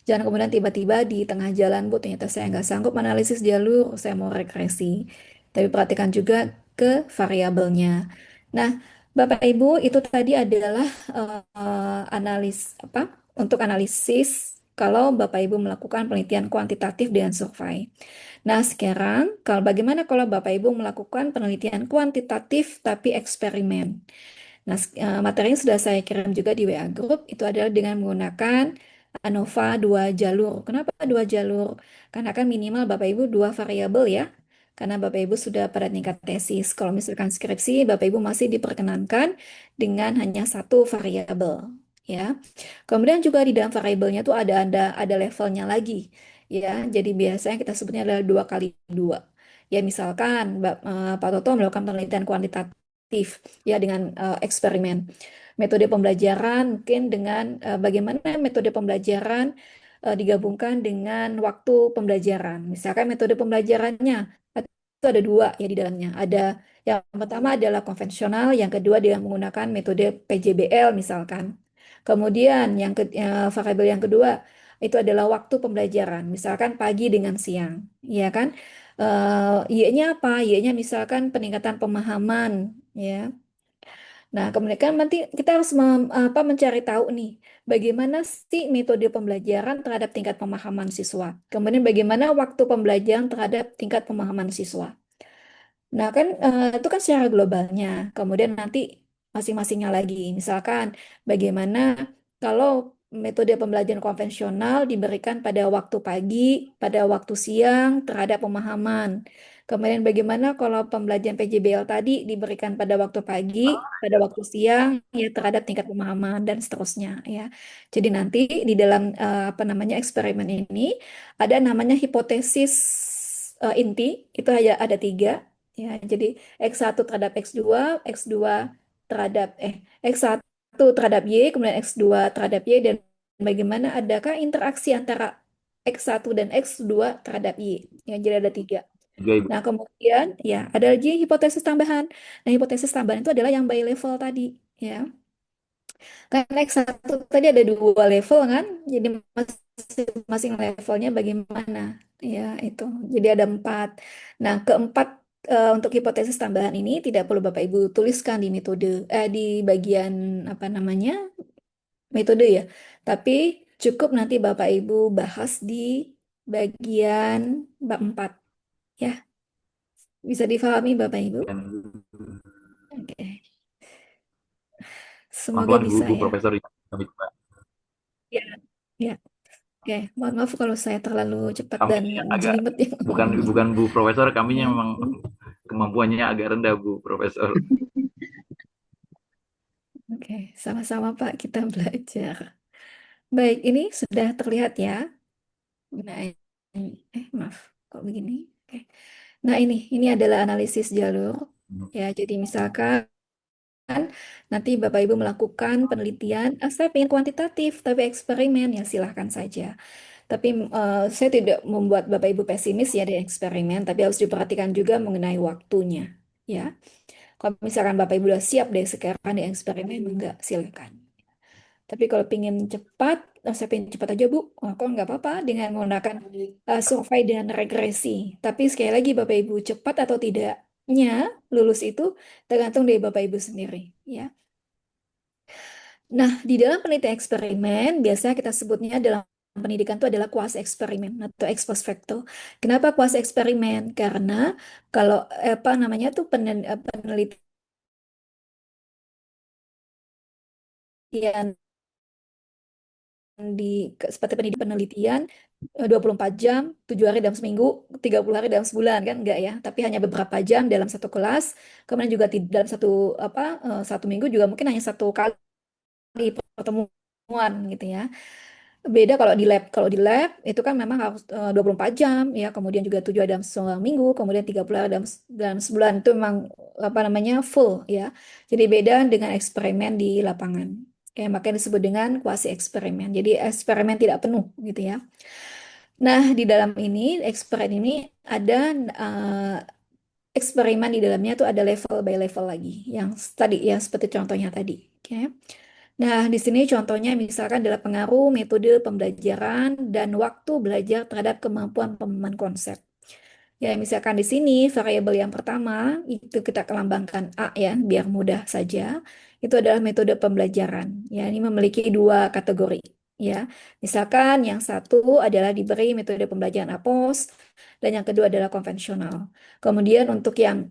Jangan kemudian tiba-tiba di tengah jalan, Bu, ternyata saya nggak sanggup analisis jalur, saya mau regresi. Tapi perhatikan juga ke variabelnya. Nah, Bapak Ibu, itu tadi adalah untuk analisis kalau Bapak Ibu melakukan penelitian kuantitatif dengan survei. Nah, sekarang bagaimana kalau Bapak Ibu melakukan penelitian kuantitatif tapi eksperimen? Nah, materinya sudah saya kirim juga di WA Group, itu adalah dengan menggunakan ANOVA 2 jalur. Kenapa 2 jalur? Karena kan minimal Bapak Ibu 2 variabel ya. Karena Bapak Ibu sudah pada tingkat tesis. Kalau misalkan skripsi, Bapak Ibu masih diperkenankan dengan hanya 1 variabel. Ya. Kemudian juga di dalam variabelnya tuh ada levelnya lagi. Ya, jadi biasanya kita sebutnya adalah 2 kali 2. Ya, misalkan Pak Toto melakukan penelitian kuantitatif ya dengan eksperimen. Metode pembelajaran mungkin dengan bagaimana metode pembelajaran digabungkan dengan waktu pembelajaran. Misalkan metode pembelajarannya itu ada 2 ya di dalamnya. Ada yang pertama adalah konvensional, yang kedua dia menggunakan metode PJBL misalkan. Kemudian variabel yang kedua itu adalah waktu pembelajaran, misalkan pagi dengan siang, ya kan? Y-nya apa? Y-nya misalkan peningkatan pemahaman, ya. Nah, kemudian kan nanti kita harus mencari tahu nih, bagaimana sih metode pembelajaran terhadap tingkat pemahaman siswa. Kemudian bagaimana waktu pembelajaran terhadap tingkat pemahaman siswa. Nah, kan itu kan secara globalnya. Kemudian nanti masing-masingnya lagi. Misalkan bagaimana kalau metode pembelajaran konvensional diberikan pada waktu pagi, pada waktu siang terhadap pemahaman. Kemudian bagaimana kalau pembelajaran PJBL tadi diberikan pada waktu pagi, pada waktu siang ya terhadap tingkat pemahaman dan seterusnya ya. Jadi nanti di dalam eksperimen ini ada namanya hipotesis inti, itu ada 3. Ya, jadi X1 terhadap X2, X2 terhadap X1 terhadap Y, kemudian X2 terhadap Y, dan bagaimana adakah interaksi antara X1 dan X2 terhadap Y. Ya, jadi ada 3. Tiga, Ibu. Nah, kemudian ya ada lagi hipotesis tambahan. Nah, hipotesis tambahan itu adalah yang by level tadi. Ya, karena X1 tadi ada 2 level kan, jadi masing-masing levelnya bagaimana. Ya, itu. Jadi ada 4. Nah, keempat untuk hipotesis tambahan ini tidak perlu Bapak Ibu tuliskan di di bagian metode ya. Tapi cukup nanti Bapak Ibu bahas di bagian bab 4 ya. Bisa difahami Bapak Ibu? Dan Oke. Semoga Teman-teman, bisa Bu ya. Profesor kami coba. Ya, ya. Oke, mohon maaf kalau saya terlalu cepat dan Kaminya agak jelimet ya bukan ngomongnya. bukan Bu Profesor, kaminya Ya, memang kemampuannya agak rendah Bu Profesor. oke, sama-sama Pak, kita belajar. Baik, ini sudah terlihat ya. Nah, maaf, kok begini? Oke. Nah, ini adalah analisis jalur. Ya, jadi misalkan nanti Bapak Ibu melakukan penelitian, saya pengen kuantitatif, tapi eksperimen, ya silahkan saja. Tapi saya tidak membuat Bapak Ibu pesimis ya di eksperimen, tapi harus diperhatikan juga mengenai waktunya. Ya, kalau misalkan Bapak Ibu sudah siap deh sekarang di eksperimen, enggak, silakan. Tapi kalau pengen cepat, saya pengen cepat aja Bu, kok nggak apa-apa dengan menggunakan survei dan regresi. Tapi sekali lagi Bapak Ibu cepat atau tidaknya lulus itu tergantung dari Bapak Ibu sendiri. Ya. Nah, di dalam penelitian eksperimen, biasanya kita sebutnya dalam pendidikan itu adalah kuas eksperimen atau ex post facto. Kenapa kuas eksperimen? Karena kalau apa namanya tuh penelitian di seperti penelitian 24 jam, 7 hari dalam seminggu, 30 hari dalam sebulan kan enggak ya, tapi hanya beberapa jam dalam satu kelas, kemudian juga dalam satu apa satu minggu juga mungkin hanya satu kali pertemuan gitu ya. Beda kalau di lab. Kalau di lab itu kan memang harus 24 jam ya, kemudian juga 7 hari dalam seminggu, kemudian 30 hari dalam sebulan itu memang apa namanya full ya. Jadi beda dengan eksperimen di lapangan. Kayak makanya disebut dengan kuasi eksperimen. Jadi eksperimen tidak penuh gitu ya. Nah, di dalam ini eksperimen ini ada eh, eksperimen di dalamnya tuh ada level by level lagi. Yang tadi ya seperti contohnya tadi. Oke. Nah, di sini contohnya misalkan adalah pengaruh metode pembelajaran dan waktu belajar terhadap kemampuan pemahaman konsep. Ya, misalkan di sini variabel yang pertama itu kita kelambangkan A ya, biar mudah saja. Itu adalah metode pembelajaran. Ya, ini memiliki dua kategori. Ya, misalkan yang satu adalah diberi metode pembelajaran APOS dan yang kedua adalah konvensional. Kemudian untuk yang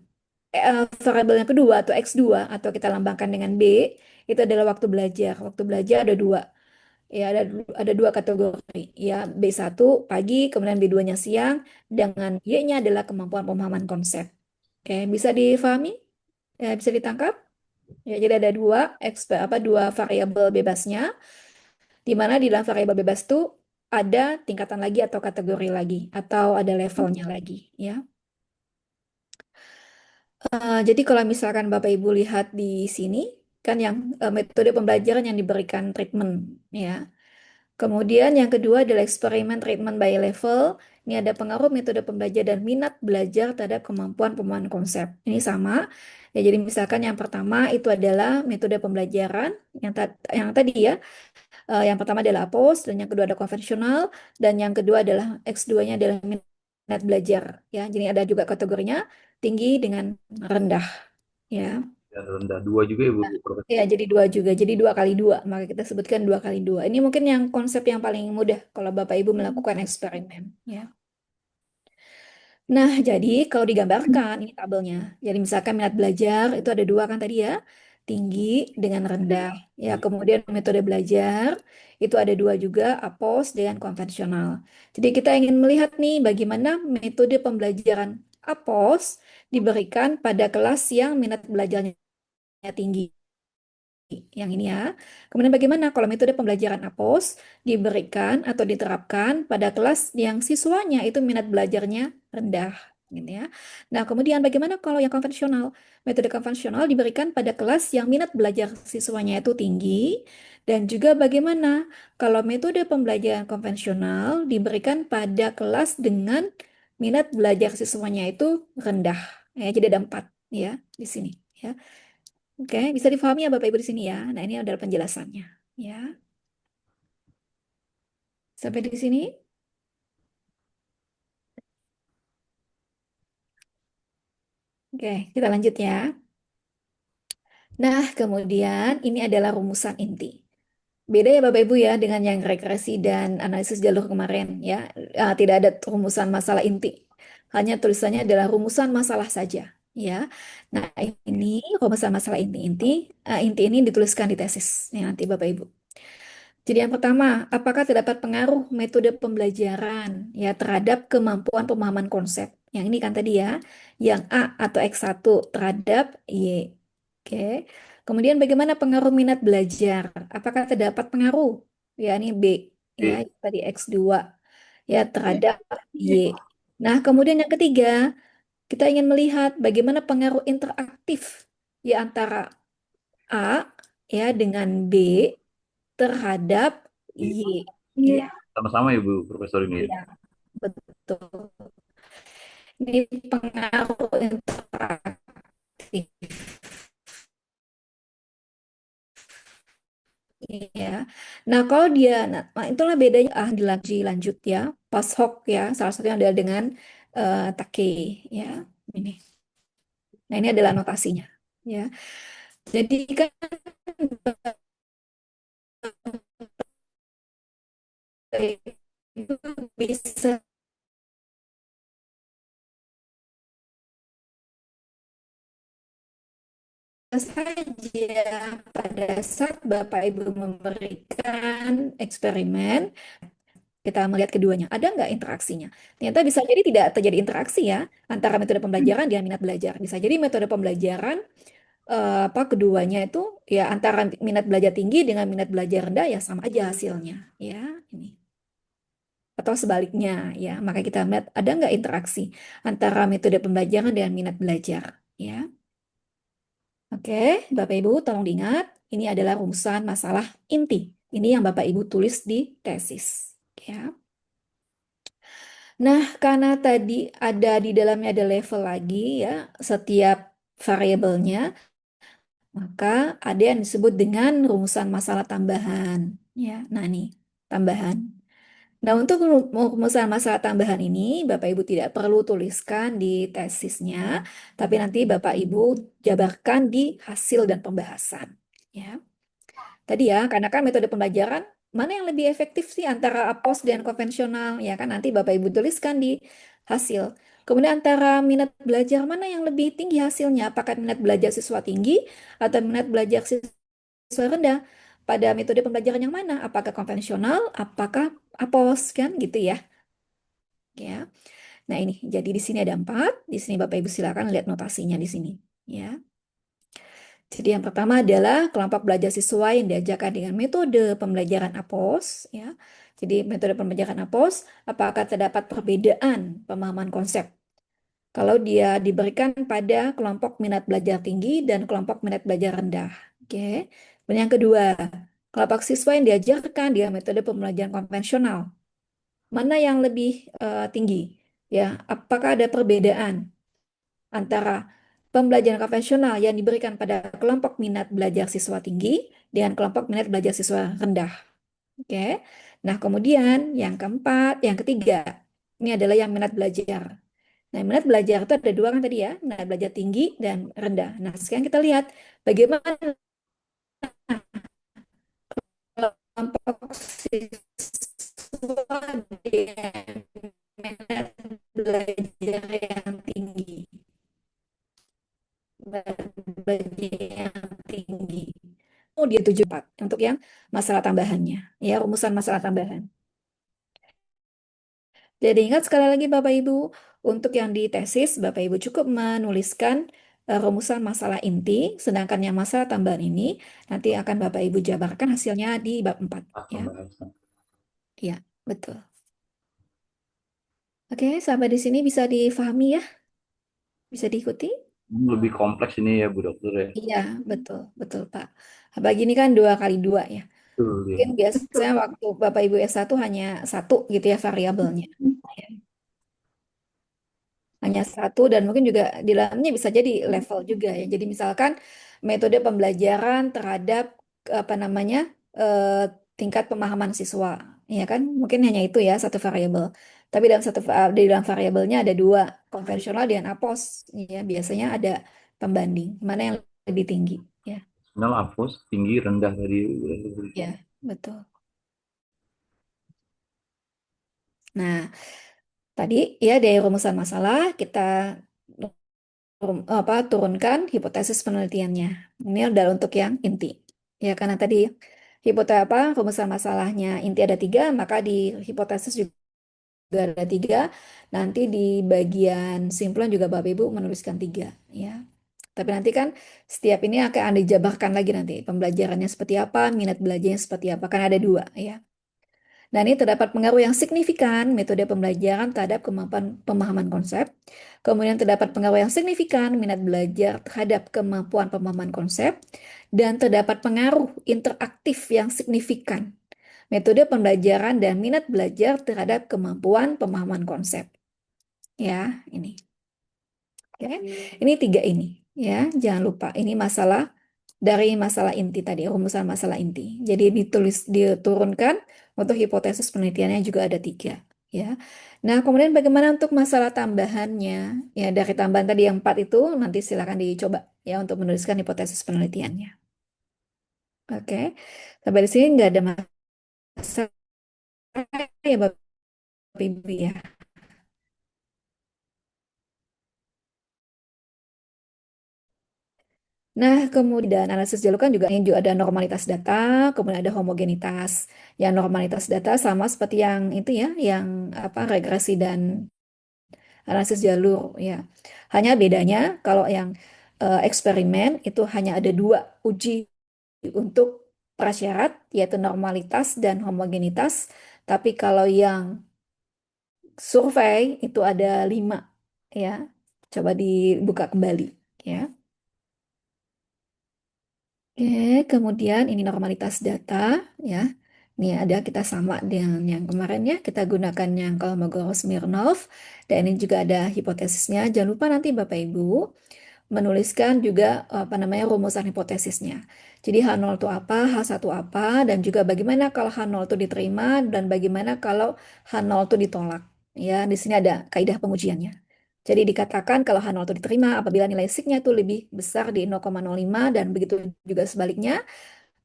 variabel yang kedua atau X2 atau kita lambangkan dengan B itu adalah waktu belajar. Waktu belajar ada dua. Ya, ada dua kategori. Ya, B1 pagi, kemudian B2-nya siang, dengan Y-nya adalah kemampuan pemahaman konsep. Oke, bisa difahami? Ya, bisa ditangkap? Ya, jadi ada dua variabel bebasnya, di mana di dalam variabel bebas itu ada tingkatan lagi atau kategori lagi, atau ada levelnya lagi. Ya. Jadi kalau misalkan Bapak Ibu lihat di sini, kan yang metode pembelajaran yang diberikan treatment, ya. Kemudian yang kedua adalah eksperimen treatment by level. Ini ada pengaruh metode pembelajaran dan minat belajar terhadap kemampuan pemahaman konsep. Ini sama. Ya, jadi misalkan yang pertama itu adalah metode pembelajaran yang tadi ya. Yang pertama adalah APOS dan yang kedua ada konvensional dan yang kedua adalah X2-nya adalah minat belajar. Ya, jadi ada juga kategorinya tinggi dengan rendah. Ya. Dan rendah dua juga ya Bu Profesor. Ya, jadi dua juga. Jadi 2 kali 2. Maka kita sebutkan 2 kali 2. Ini mungkin yang konsep yang paling mudah kalau Bapak Ibu melakukan eksperimen. Ya. Nah, jadi kalau digambarkan ini tabelnya. Jadi misalkan minat belajar itu ada dua kan tadi ya. Tinggi dengan rendah. Ya, kemudian metode belajar itu ada dua juga, APOS dengan konvensional. Jadi kita ingin melihat nih bagaimana metode pembelajaran APOS diberikan pada kelas yang minat belajarnya tinggi. Yang ini ya. Kemudian bagaimana kalau metode pembelajaran APOS diberikan atau diterapkan pada kelas yang siswanya itu minat belajarnya rendah, gitu ya. Nah, kemudian bagaimana kalau yang konvensional? Metode konvensional diberikan pada kelas yang minat belajar siswanya itu tinggi dan juga bagaimana kalau metode pembelajaran konvensional diberikan pada kelas dengan minat belajar siswanya itu rendah. Ya, jadi ada 4 ya di sini ya. Oke, bisa difahami ya Bapak Ibu di sini ya. Nah, ini adalah penjelasannya. Ya, sampai di sini. Oke, kita lanjut ya. Nah, kemudian ini adalah rumusan inti. Beda ya Bapak Ibu ya dengan yang regresi dan analisis jalur kemarin ya. Tidak ada rumusan masalah inti. Hanya tulisannya adalah rumusan masalah saja. ya. Nah, ini rumusan masalah inti ini dituliskan di tesis ya nanti Bapak Ibu. Jadi yang pertama, apakah terdapat pengaruh metode pembelajaran ya terhadap kemampuan pemahaman konsep? Yang ini kan tadi ya, yang A atau X1 terhadap Y. Oke. Kemudian bagaimana pengaruh minat belajar? Apakah terdapat pengaruh? Ya, ini B ya, B. tadi X2 ya terhadap Y. Nah, kemudian yang ketiga, kita ingin melihat bagaimana pengaruh interaktif ya antara A ya dengan B terhadap Y. Ya, Sama-sama ya Bu Profesor ini ya. ya, betul. Ini pengaruh interaktif. Ya. Nah, kalau dia, nah itulah bedanya lanjut ya, pas hoc ya, salah satunya adalah dengan take ya. Ini. Nah, ini adalah notasinya ya. Jadi kan itu bisa saja pada saat Bapak Ibu memberikan eksperimen, kita melihat keduanya, ada nggak interaksinya? Ternyata bisa jadi tidak terjadi interaksi ya antara metode pembelajaran dan minat belajar. Bisa jadi metode pembelajaran keduanya itu ya antara minat belajar tinggi dengan minat belajar rendah ya sama aja hasilnya ya ini. Atau sebaliknya ya, maka kita melihat ada nggak interaksi antara metode pembelajaran dan minat belajar ya. Oke, Bapak Ibu tolong diingat, ini adalah rumusan masalah inti. Ini yang Bapak Ibu tulis di tesis. Ya. Nah, karena tadi ada di dalamnya ada level lagi ya, setiap variabelnya, maka ada yang disebut dengan rumusan masalah tambahan. Ya, nah nih, tambahan. Nah, untuk rumusan masalah tambahan ini, Bapak Ibu tidak perlu tuliskan di tesisnya, tapi nanti Bapak Ibu jabarkan di hasil dan pembahasan. Ya. Tadi ya, karena kan metode pembelajaran mana yang lebih efektif sih antara APOS dan konvensional, ya kan nanti Bapak Ibu tuliskan di hasil. Kemudian antara minat belajar mana yang lebih tinggi hasilnya? Apakah minat belajar siswa tinggi atau minat belajar siswa rendah? Pada metode pembelajaran yang mana? Apakah konvensional? Apakah APOS kan gitu ya? Ya. Nah ini, jadi di sini ada 4. Di sini Bapak Ibu silakan lihat notasinya di sini. Ya. Jadi yang pertama adalah kelompok belajar siswa yang diajarkan dengan metode pembelajaran APOS. Ya. Jadi metode pembelajaran APOS, apakah terdapat perbedaan pemahaman konsep? Kalau dia diberikan pada kelompok minat belajar tinggi dan kelompok minat belajar rendah. Oke. Dan yang kedua, kelompok siswa yang diajarkan dengan metode pembelajaran konvensional. Mana yang lebih tinggi? Ya, apakah ada perbedaan antara pembelajaran konvensional yang diberikan pada kelompok minat belajar siswa tinggi dengan kelompok minat belajar siswa rendah. Oke. Nah, kemudian yang keempat, yang ketiga, ini adalah yang minat belajar. Nah, minat belajar itu ada dua kan tadi ya, minat belajar tinggi dan rendah. Nah, sekarang kita lihat bagaimana kelompok siswa dengan minat belajar yang tinggi. Belajar yang tinggi. Oh, dia 74 untuk yang masalah tambahannya. Ya, rumusan masalah tambahan. Jadi ingat sekali lagi Bapak Ibu, untuk yang di tesis, Bapak Ibu cukup menuliskan rumusan masalah inti, sedangkan yang masalah tambahan ini nanti akan Bapak Ibu jabarkan hasilnya di bab 4. Ya, Pembahasan. ya, betul. Oke, sampai di sini bisa difahami ya? Bisa diikuti? Lebih kompleks ini ya Bu Dokter ya. Iya, betul, betul Pak. Bagi ini kan 2 kali 2 ya. Betul ya. Mungkin biasanya waktu Bapak Ibu S1 hanya satu gitu ya variabelnya. Ya. Hanya satu dan mungkin juga di dalamnya bisa jadi level juga ya. Jadi misalkan metode pembelajaran terhadap apa namanya eh, tingkat pemahaman siswa, ya kan? Mungkin hanya itu ya satu variabel. Tapi di dalam variabelnya ada 2 konvensional dan apos. Ya biasanya ada pembanding mana yang lebih tinggi. Ya, Sebenarnya hapus tinggi rendah tadi. ya betul. Nah tadi ya dari rumusan masalah kita turunkan hipotesis penelitiannya. Ini adalah untuk yang inti. Ya, karena tadi rumusan masalahnya inti ada 3, maka di hipotesis juga ada 3. Nanti di bagian simpulan juga Bapak Ibu menuliskan 3. Ya. Tapi nanti kan setiap ini akan dijabarkan lagi nanti. Pembelajarannya seperti apa, minat belajarnya seperti apa. Kan ada 2. Ya. Nah, ini terdapat pengaruh yang signifikan metode pembelajaran terhadap kemampuan pemahaman konsep. Kemudian terdapat pengaruh yang signifikan minat belajar terhadap kemampuan pemahaman konsep. Dan terdapat pengaruh interaktif yang signifikan metode pembelajaran dan minat belajar terhadap kemampuan pemahaman konsep. Ya, ini. Oke, ini 3 ini. Ya, jangan lupa ini dari masalah inti tadi, rumusan masalah inti. Jadi diturunkan untuk hipotesis penelitiannya juga ada 3. Ya. Nah, kemudian bagaimana untuk masalah tambahannya? Ya, dari tambahan tadi yang 4 itu nanti silakan dicoba ya untuk menuliskan hipotesis penelitiannya. Oke, sampai di sini nggak ada masalah ya Bapak Ibu ya. Nah, kemudian analisis jalur kan juga ini juga ada normalitas data, kemudian ada homogenitas. Yang normalitas data sama seperti yang itu ya, yang regresi dan analisis jalur ya. Hanya bedanya kalau yang eksperimen itu hanya ada 2 uji untuk prasyarat yaitu normalitas dan homogenitas. Tapi kalau yang survei itu ada 5 ya. Coba dibuka kembali ya. Oke, kemudian ini normalitas data ya. Ini ada kita sama dengan yang kemarin ya. Kita gunakan yang Kolmogorov-Smirnov dan ini juga ada hipotesisnya. Jangan lupa nanti Bapak Ibu menuliskan juga rumusan hipotesisnya. Jadi H0 itu apa, H1 apa, dan juga bagaimana kalau H0 itu diterima dan bagaimana kalau H0 itu ditolak. Ya, di sini ada kaidah pengujiannya. Jadi dikatakan kalau H0 itu diterima apabila nilai sigma itu lebih besar di 0,05 dan begitu juga sebaliknya.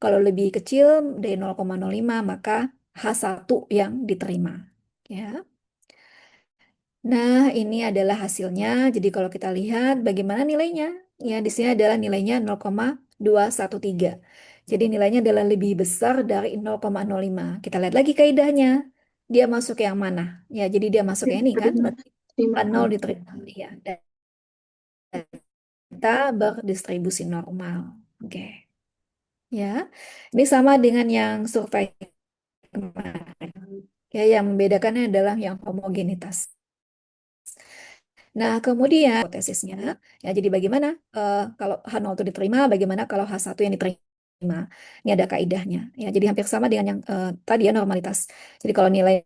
Kalau lebih kecil dari 0,05 maka H1 yang diterima. Ya. Nah, ini adalah hasilnya. Jadi kalau kita lihat bagaimana nilainya, ya di sini adalah nilainya 0,213. Jadi nilainya adalah lebih besar dari 0,05. Kita lihat lagi kaidahnya. Dia masuk yang mana? Ya, jadi dia masuk yang ini kan. Nol diterima. Ya, data berdistribusi normal. Oke. Ya. Ini sama dengan yang survei kemarin. Ya, yang membedakannya adalah yang homogenitas. Nah, kemudian hipotesisnya, ya jadi bagaimana kalau H0 itu diterima, bagaimana kalau H1 yang diterima? Ini ada kaidahnya. Ya, jadi hampir sama dengan yang tadi ya normalitas. Jadi kalau nilai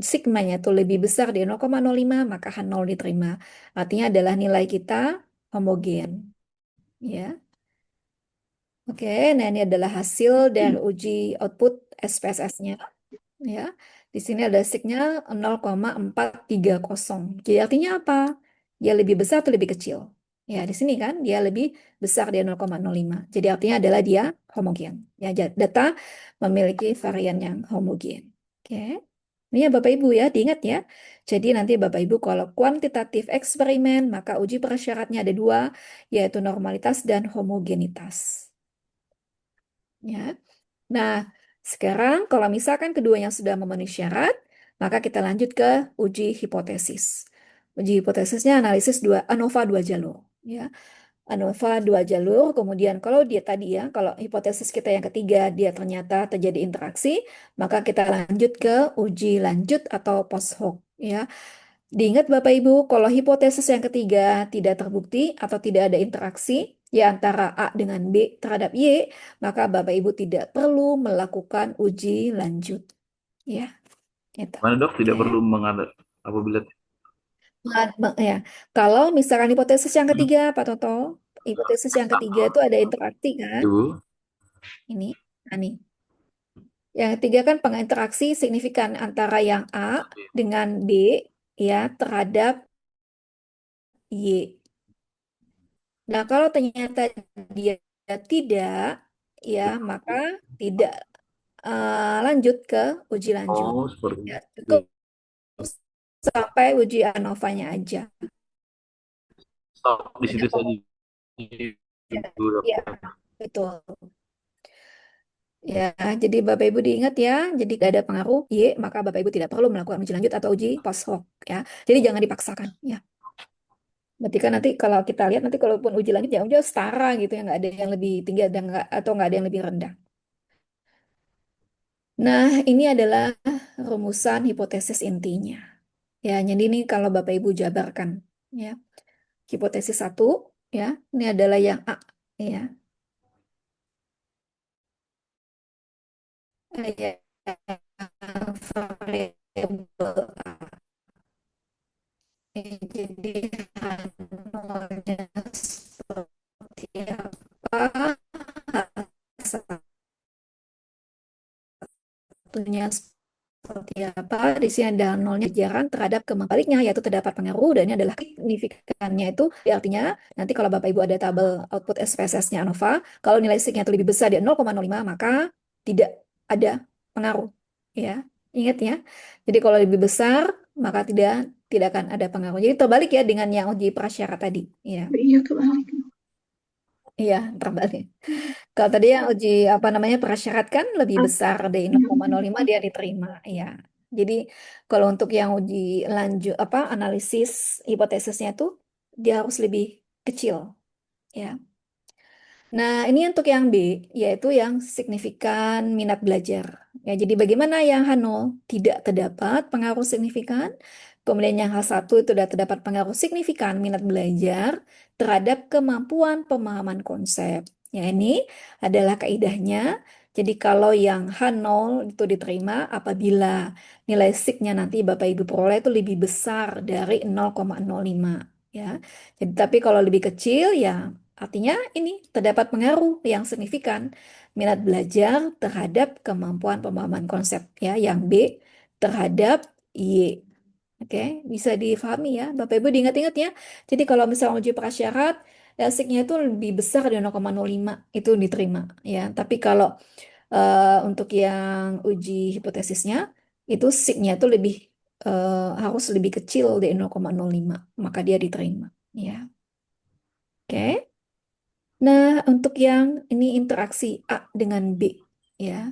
sigmanya itu lebih besar di 0,05, maka H0 diterima. Artinya adalah nilai kita homogen. Ya. Oke, nah ini adalah hasil dari uji output SPSS-nya. Ya, di sini ada signya 0,430. Jadi artinya apa? Dia lebih besar atau lebih kecil? Ya, di sini kan dia lebih besar dia 0,05. Jadi artinya adalah dia homogen. Ya, data memiliki varian yang homogen. Oke. Ini ya Bapak Ibu ya, diingat ya. Jadi nanti Bapak Ibu kalau kuantitatif eksperimen, maka uji prasyaratnya ada 2, yaitu normalitas dan homogenitas. Ya. Nah, sekarang kalau misalkan keduanya sudah memenuhi syarat, maka kita lanjut ke uji hipotesis. Uji hipotesisnya analisis ANOVA 2 jalur. Ya. ANOVA 2 jalur, kemudian kalau dia tadi ya, kalau hipotesis kita yang ketiga dia ternyata terjadi interaksi, maka kita lanjut ke uji lanjut atau post hoc. Ya. Diingat Bapak Ibu, kalau hipotesis yang ketiga tidak terbukti atau tidak ada interaksi ya antara A dengan B terhadap Y, maka Bapak Ibu tidak perlu melakukan uji lanjut. Ya, gitu. Mana dok tidak Oke. perlu menganalisis apabila Ya, kalau misalkan hipotesis yang ketiga, Pak Toto, hipotesis yang ketiga itu ada interaksi kan? itu Ini, nah nih. Yang ketiga kan penginteraksi signifikan antara yang A dengan B ya terhadap Y. Nah, kalau ternyata dia tidak, ya maka tidak lanjut ke uji lanjut. seperti Ya, itu. cukup sampai uji ANOVA-nya aja. stop di Jadi situ kalau saja ya, dulu. ya, betul. Ya, jadi Bapak Ibu diingat ya, jadi tidak ada pengaruh Y, maka Bapak Ibu tidak perlu melakukan uji lanjut atau uji post hoc ya. Jadi jangan dipaksakan ya. Berarti kan nanti kalau kita lihat nanti kalaupun uji lanjut ya udah setara gitu ya, nggak ada yang lebih tinggi ada nggak atau nggak ada yang lebih rendah. Nah, ini adalah rumusan hipotesis intinya. Ya, jadi ini kalau Bapak Ibu jabarkan ya. Hipotesis satu ya, ini adalah yang A ya. Ya, variabel A. Jadi nolnya seperti apa? Satunya seperti apa? Di sini ada nolnya jaran terhadap kembaliknya, yaitu terdapat pengaruh, dan ini adalah signifikannya itu. Artinya, nanti kalau Bapak Ibu ada tabel output SPSS-nya ANOVA, kalau nilai signya itu lebih besar dari 0,05, maka tidak ada pengaruh. Ya, ingat ya. Jadi kalau lebih besar, maka tidak akan ada pengaruh. Jadi terbalik ya dengan yang uji prasyarat tadi. Ya, Iya, kebalik. iya, terbalik. Kalau tadi yang uji apa namanya prasyarat kan lebih besar dari 0,05 dia diterima, ya. Jadi kalau untuk yang uji lanjut apa analisis hipotesisnya tuh dia harus lebih kecil, ya. Nah, ini untuk yang B, yaitu yang signifikan minat belajar. Ya, jadi bagaimana yang H0 tidak terdapat pengaruh signifikan, kemudian yang H1 itu sudah terdapat pengaruh signifikan minat belajar terhadap kemampuan pemahaman konsep. Ya, ini adalah kaidahnya. Jadi kalau yang H0 itu diterima apabila nilai signya nanti Bapak Ibu peroleh itu lebih besar dari 0,05. Ya. Jadi, tapi kalau lebih kecil ya artinya ini terdapat pengaruh yang signifikan minat belajar terhadap kemampuan pemahaman konsep ya, yang B terhadap Y. Oke, bisa difahami ya. Bapak Ibu diingat-ingat ya. Jadi kalau misalnya uji prasyarat signya itu lebih besar dari 0,05 itu diterima ya. Tapi kalau untuk yang uji hipotesisnya itu signya itu lebih harus lebih kecil dari 0,05 maka dia diterima ya. Oke. Nah, untuk yang ini interaksi A dengan B, ya,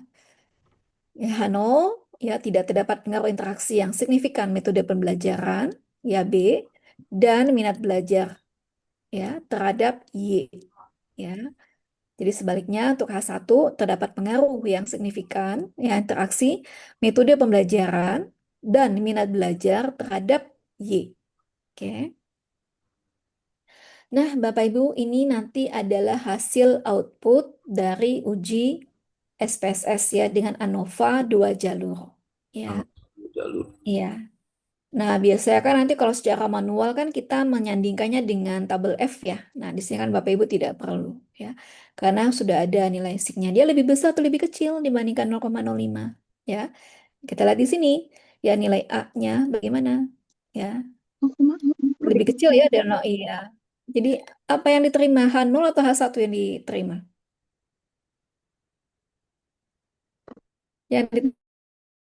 ya Hano, ya tidak terdapat pengaruh interaksi yang signifikan metode pembelajaran, ya B, dan minat belajar, ya, terhadap Y, ya. Jadi sebaliknya untuk H1 terdapat pengaruh yang signifikan, ya, interaksi metode pembelajaran dan minat belajar terhadap Y, oke. Nah, Bapak Ibu, ini nanti adalah hasil output dari uji SPSS ya dengan ANOVA 2 jalur. Ya, Jalur. iya. Nah, biasanya kan nanti kalau secara manual kan kita menyandingkannya dengan tabel F ya. Nah, di sini kan Bapak Ibu tidak perlu ya. Karena sudah ada nilai signya. Dia lebih besar atau lebih kecil dibandingkan 0,05 ya. Kita lihat di sini ya nilai A-nya bagaimana ya. Lebih kecil ya dari 0, iya. Jadi apa yang diterima H0 atau H1 yang diterima? Yang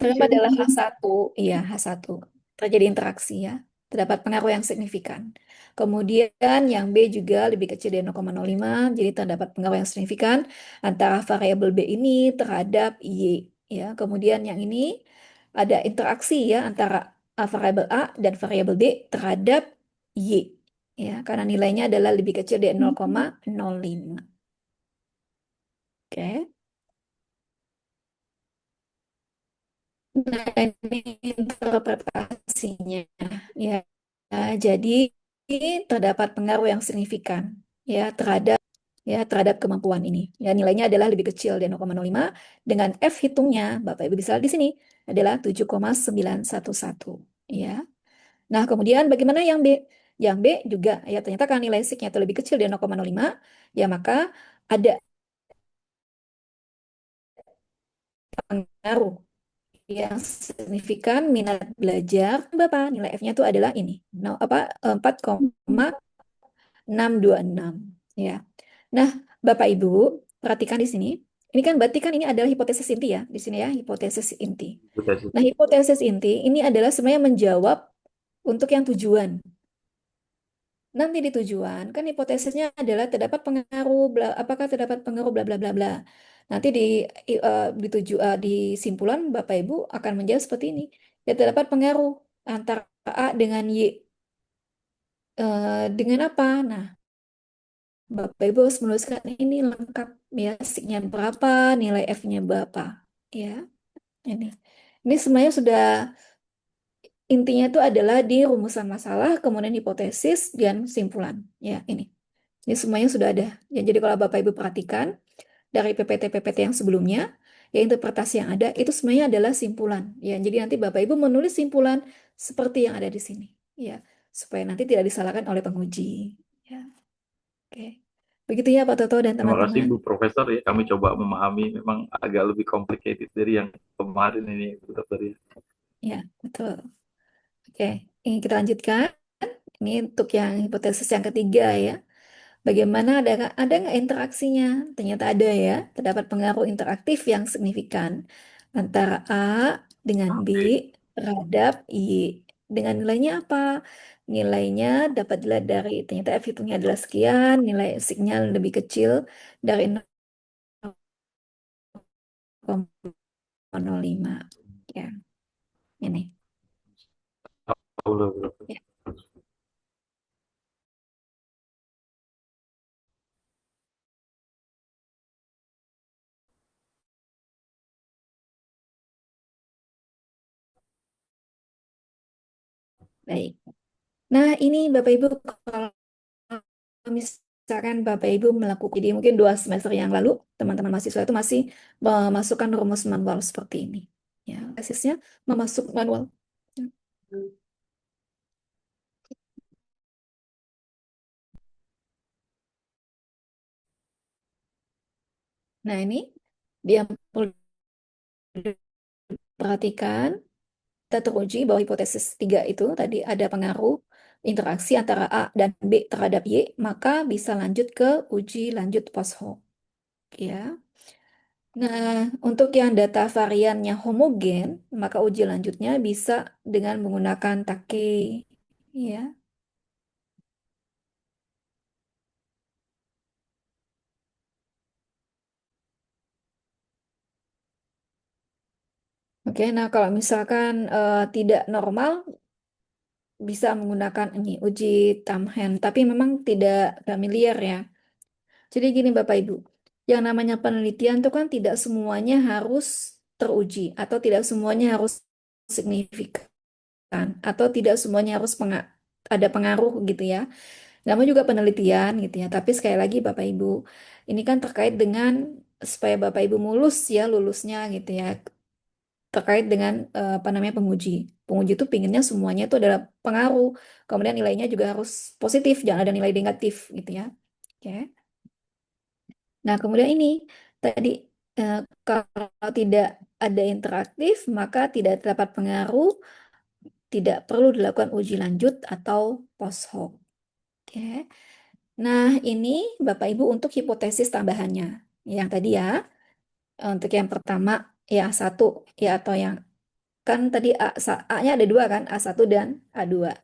diterima adalah H1, iya H1. Terjadi interaksi ya. Terdapat pengaruh yang signifikan. Kemudian yang B juga lebih kecil dari 0,05, jadi terdapat pengaruh yang signifikan antara variabel B ini terhadap Y ya. Kemudian yang ini ada interaksi ya antara variabel A dan variabel B terhadap Y ya, karena nilainya adalah lebih kecil dari 0,05. Oke. Nah, ini interpretasinya ya. Nah, jadi terdapat pengaruh yang signifikan terhadap kemampuan ini. Ya, nilainya adalah lebih kecil dari 0,05 dengan F hitungnya Bapak Ibu bisa lihat di sini adalah 7,911 ya. Nah, kemudian bagaimana yang B? Yang B juga ya ternyata karena nilai signya itu lebih kecil dari 0,05 ya maka ada pengaruh yang signifikan minat belajar Bapak nilai F-nya itu adalah ini 4,626 ya. Nah, Bapak Ibu perhatikan di sini. Ini kan berarti kan ini adalah hipotesis inti ya di sini ya hipotesis inti. Nah, hipotesis inti ini adalah sebenarnya menjawab untuk yang tujuan. nanti di tujuan kan hipotesisnya adalah terdapat pengaruh apakah terdapat pengaruh bla bla bla bla. Nanti di simpulan Bapak Ibu akan menjawab seperti ini. Ya terdapat pengaruh antara A dengan Y. Dengan apa? Nah, Bapak Ibu harus menuliskan ini lengkap ya, signya berapa, nilai F-nya berapa. Ya, ini. Ini sebenarnya sudah intinya itu adalah di rumusan masalah, kemudian hipotesis dan simpulan. Ya, ini. Ini semuanya sudah ada. Ya, jadi kalau Bapak Ibu perhatikan dari PPT-PPT yang sebelumnya, ya interpretasi yang ada itu semuanya adalah simpulan. Ya, jadi nanti Bapak Ibu menulis simpulan seperti yang ada di sini. Ya, supaya nanti tidak disalahkan oleh penguji. Ya, oke. Begitu ya Pak Toto dan Terima kasih teman-teman. Bu Profesor ya. Kami coba memahami memang agak lebih complicated dari yang kemarin ini Bu Dokter ya. Ya, betul. Oke, ini kita lanjutkan. Ini untuk yang hipotesis yang ketiga ya. Bagaimana ada nggak interaksinya? Ternyata ada ya. Terdapat pengaruh interaktif yang signifikan antara A dengan B terhadap I. Dengan nilainya apa? Nilainya dapat dilihat dari ternyata F hitungnya adalah sekian, nilai signal lebih kecil dari 0,05. Ya, ini. Ya. Baik. Nah, ini Bapak Ibu kalau misalkan Bapak Ibu melakukan, jadi mungkin 2 semester yang lalu, teman-teman mahasiswa itu masih memasukkan rumus manual seperti ini. Ya, basisnya memasuk manual. Nah, ini dia perlu diperhatikan, kita teruji bahwa hipotesis 3 itu tadi ada pengaruh interaksi antara A dan B terhadap Y, maka bisa lanjut ke uji lanjut post hoc. Ya. Nah, untuk yang data variannya homogen, maka uji lanjutnya bisa dengan menggunakan Take. Ya. Oke, nah kalau misalkan tidak normal, bisa menggunakan ini uji Tamhen, tapi memang tidak familiar ya. Jadi gini Bapak Ibu, yang namanya penelitian itu kan tidak semuanya harus teruji atau tidak semuanya harus signifikan atau tidak semuanya harus ada pengaruh gitu ya. Namanya juga penelitian gitu ya. Tapi sekali lagi Bapak Ibu, ini kan terkait dengan supaya Bapak Ibu mulus ya lulusnya gitu ya. Terkait dengan apa namanya penguji. Penguji itu pinginnya semuanya itu adalah pengaruh. Kemudian nilainya juga harus positif, jangan ada nilai negatif gitu ya. Oke. Nah, kemudian ini tadi kalau tidak ada interaktif, maka tidak terdapat pengaruh, tidak perlu dilakukan uji lanjut atau post hoc. Oke. Nah, ini Bapak Ibu untuk hipotesis tambahannya. Yang tadi ya, untuk yang pertama ya satu ya atau yang kan tadi A-nya ada 2 kan, A1 dan A2.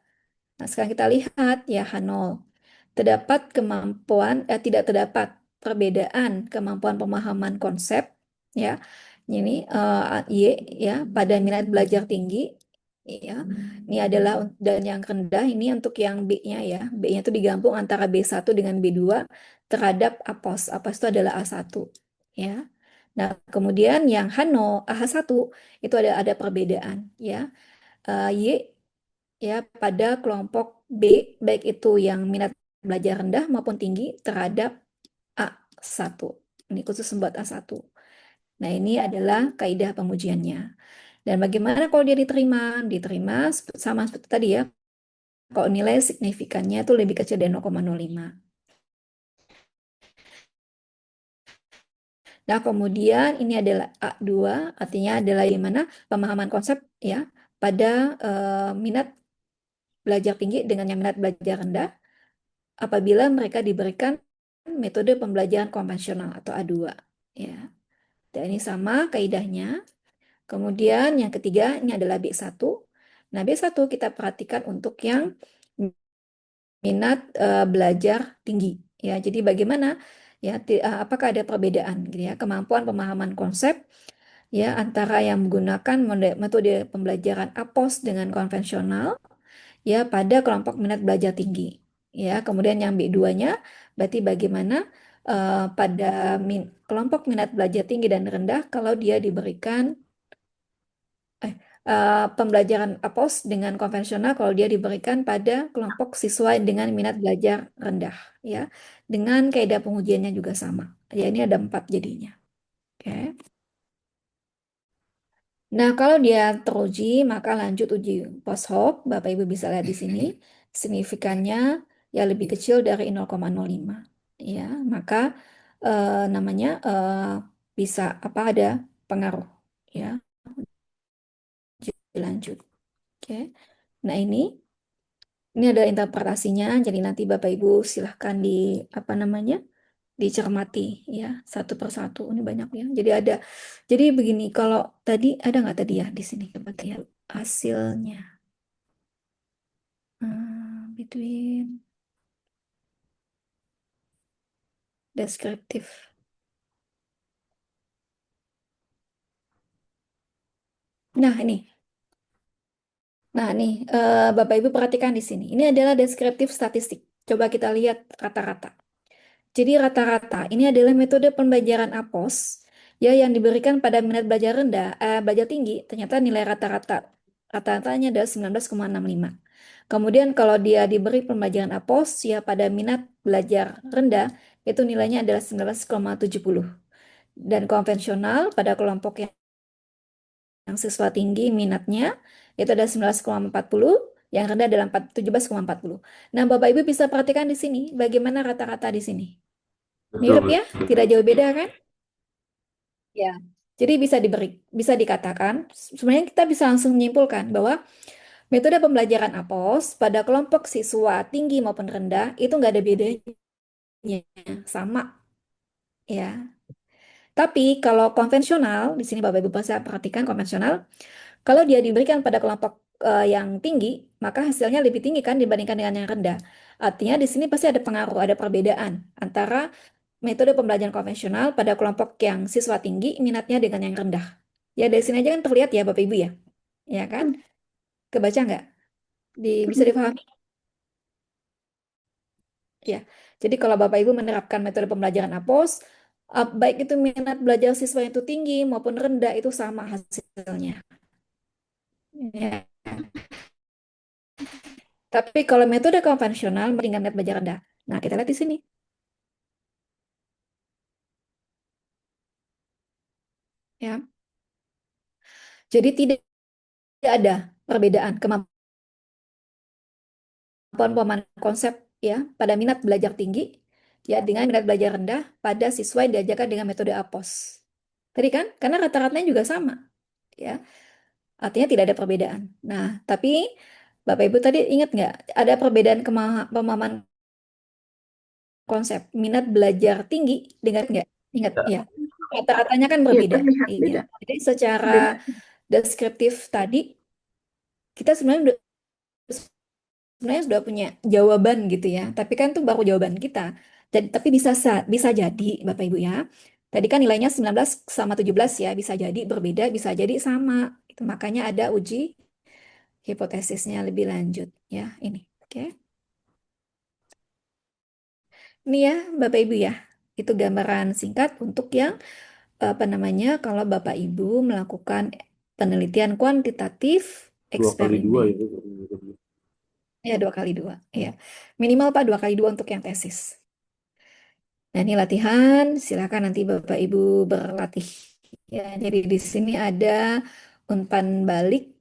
Nah, sekarang kita lihat ya H0. Terdapat tidak terdapat perbedaan kemampuan pemahaman konsep ya. Ini Y ya pada minat belajar tinggi ya. Ini adalah dan yang rendah ini untuk yang B-nya ya. B-nya itu digabung antara B1 dengan B2 terhadap APOS. APOS itu adalah A1 ya. Nah, kemudian yang AH1 itu ada perbedaan ya. Y ya pada kelompok B baik itu yang minat belajar rendah maupun tinggi terhadap A1. Ini khusus buat A1. Nah, ini adalah kaidah pengujiannya. Dan bagaimana kalau dia diterima? Diterima sama seperti tadi ya. Kalau nilai signifikannya itu lebih kecil dari 0,05. Nah, kemudian ini adalah A2, artinya adalah di mana pemahaman konsep ya pada minat belajar tinggi dengan yang minat belajar rendah apabila mereka diberikan metode pembelajaran konvensional atau A2 ya. Dan ini sama kaidahnya. Kemudian yang ketiga ini adalah B1. Nah, B1 kita perhatikan untuk yang minat belajar tinggi. Ya, jadi bagaimana ya apakah ada perbedaan gitu ya kemampuan pemahaman konsep ya antara yang menggunakan metode pembelajaran APOS dengan konvensional ya pada kelompok minat belajar tinggi. Ya, kemudian yang B2-nya berarti bagaimana pada kelompok minat belajar tinggi dan rendah kalau dia diberikan pembelajaran APOS dengan konvensional kalau dia diberikan pada kelompok siswa dengan minat belajar rendah ya dengan kaidah pengujiannya juga sama ya ini ada 4 jadinya. Oke. Nah kalau dia teruji maka lanjut uji post hoc Bapak Ibu bisa lihat di sini signifikannya ya lebih kecil dari 0,05 ya maka namanya bisa apa ada pengaruh ya lanjut. Oke. Nah ini ada interpretasinya, jadi nanti Bapak Ibu silahkan di apa namanya dicermati ya satu persatu. Ini banyak ya. Jadi begini, kalau tadi ada nggak tadi ya di sini coba lihat hasilnya. Between deskriptif. Nah ini, Bapak Ibu perhatikan di sini. Ini adalah deskriptif statistik. Coba kita lihat rata-rata. Jadi rata-rata ini adalah metode pembelajaran APOS ya yang diberikan pada minat belajar rendah, belajar tinggi, ternyata nilai rata-ratanya adalah 19,65. Kemudian kalau dia diberi pembelajaran APOS ya pada minat belajar rendah itu nilainya adalah 19,70. Dan konvensional pada kelompok yang siswa tinggi minatnya itu ada 19,40, yang rendah adalah 17,40. Nah, Bapak Ibu bisa perhatikan di sini bagaimana rata-rata di sini. Mirip Betul, ya, betul. tidak jauh beda kan? Ya. Jadi bisa dikatakan, sebenarnya kita bisa langsung menyimpulkan bahwa metode pembelajaran APOS pada kelompok siswa tinggi maupun rendah itu nggak ada bedanya, sama ya. Tapi kalau konvensional, di sini Bapak Ibu bisa perhatikan konvensional, kalau dia diberikan pada kelompok yang tinggi, maka hasilnya lebih tinggi kan dibandingkan dengan yang rendah. Artinya di sini pasti ada pengaruh, ada perbedaan antara metode pembelajaran konvensional pada kelompok yang siswa tinggi minatnya dengan yang rendah. Ya dari sini aja kan terlihat ya Bapak Ibu ya. Ya kan? Kebaca nggak? Bisa dipahami? Ya. Jadi kalau Bapak Ibu menerapkan metode pembelajaran APOS, baik itu minat belajar siswa itu tinggi maupun rendah itu sama hasilnya. Ya. Tapi kalau metode konvensional dengan minat belajar rendah. Nah, kita lihat di sini. Ya. Jadi tidak ada perbedaan kemampuan pemahaman konsep ya pada minat belajar tinggi ya dengan minat belajar rendah pada siswa yang diajarkan dengan metode APOS. Tadi kan karena rata-ratanya juga sama ya. Artinya tidak ada perbedaan. Nah, tapi Bapak Ibu tadi ingat nggak ada perbedaan pemahaman konsep minat belajar tinggi dengan nggak? Ingat Ya, ya. Rata-ratanya kan Iya, berbeda. terlihat Iya. beda. Jadi secara Beda. deskriptif tadi kita sebenarnya sudah punya jawaban gitu ya. Tapi kan itu baru jawaban kita. Jadi, tapi bisa jadi Bapak Ibu ya. Tadi kan nilainya 19 sama 17 ya, bisa jadi berbeda, bisa jadi sama. Itu makanya ada uji hipotesisnya lebih lanjut ya ini. Oke. Ini ya Bapak Ibu ya. Itu gambaran singkat untuk yang apa namanya kalau Bapak Ibu melakukan penelitian kuantitatif 2 kali 2 eksperimen. ya. Ya 2 kali 2. Ya. Minimal Pak 2 kali 2 untuk yang tesis. Nah, ini latihan, silakan nanti Bapak Ibu berlatih. Ya, jadi di sini ada umpan balik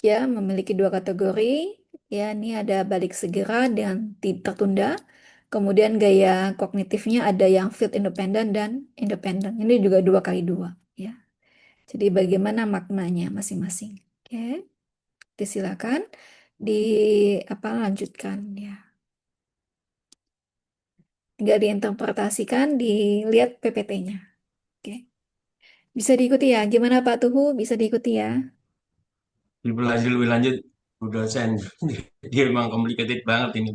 ya, memiliki 2 kategori. Ya, ini ada balik segera dan tertunda. Kemudian gaya kognitifnya ada yang field independent dan independent. Ini juga 2 kali 2 ya. Jadi bagaimana maknanya masing-masing. Oke, disilakan di apa lanjutkan ya. Tinggal diinterpretasikan, dilihat PPT-nya. Oke. Bisa diikuti ya. Gimana Pak Tuhu? Bisa diikuti ya. Lebih lanjut, Bu dosen. Dia emang complicated banget ini.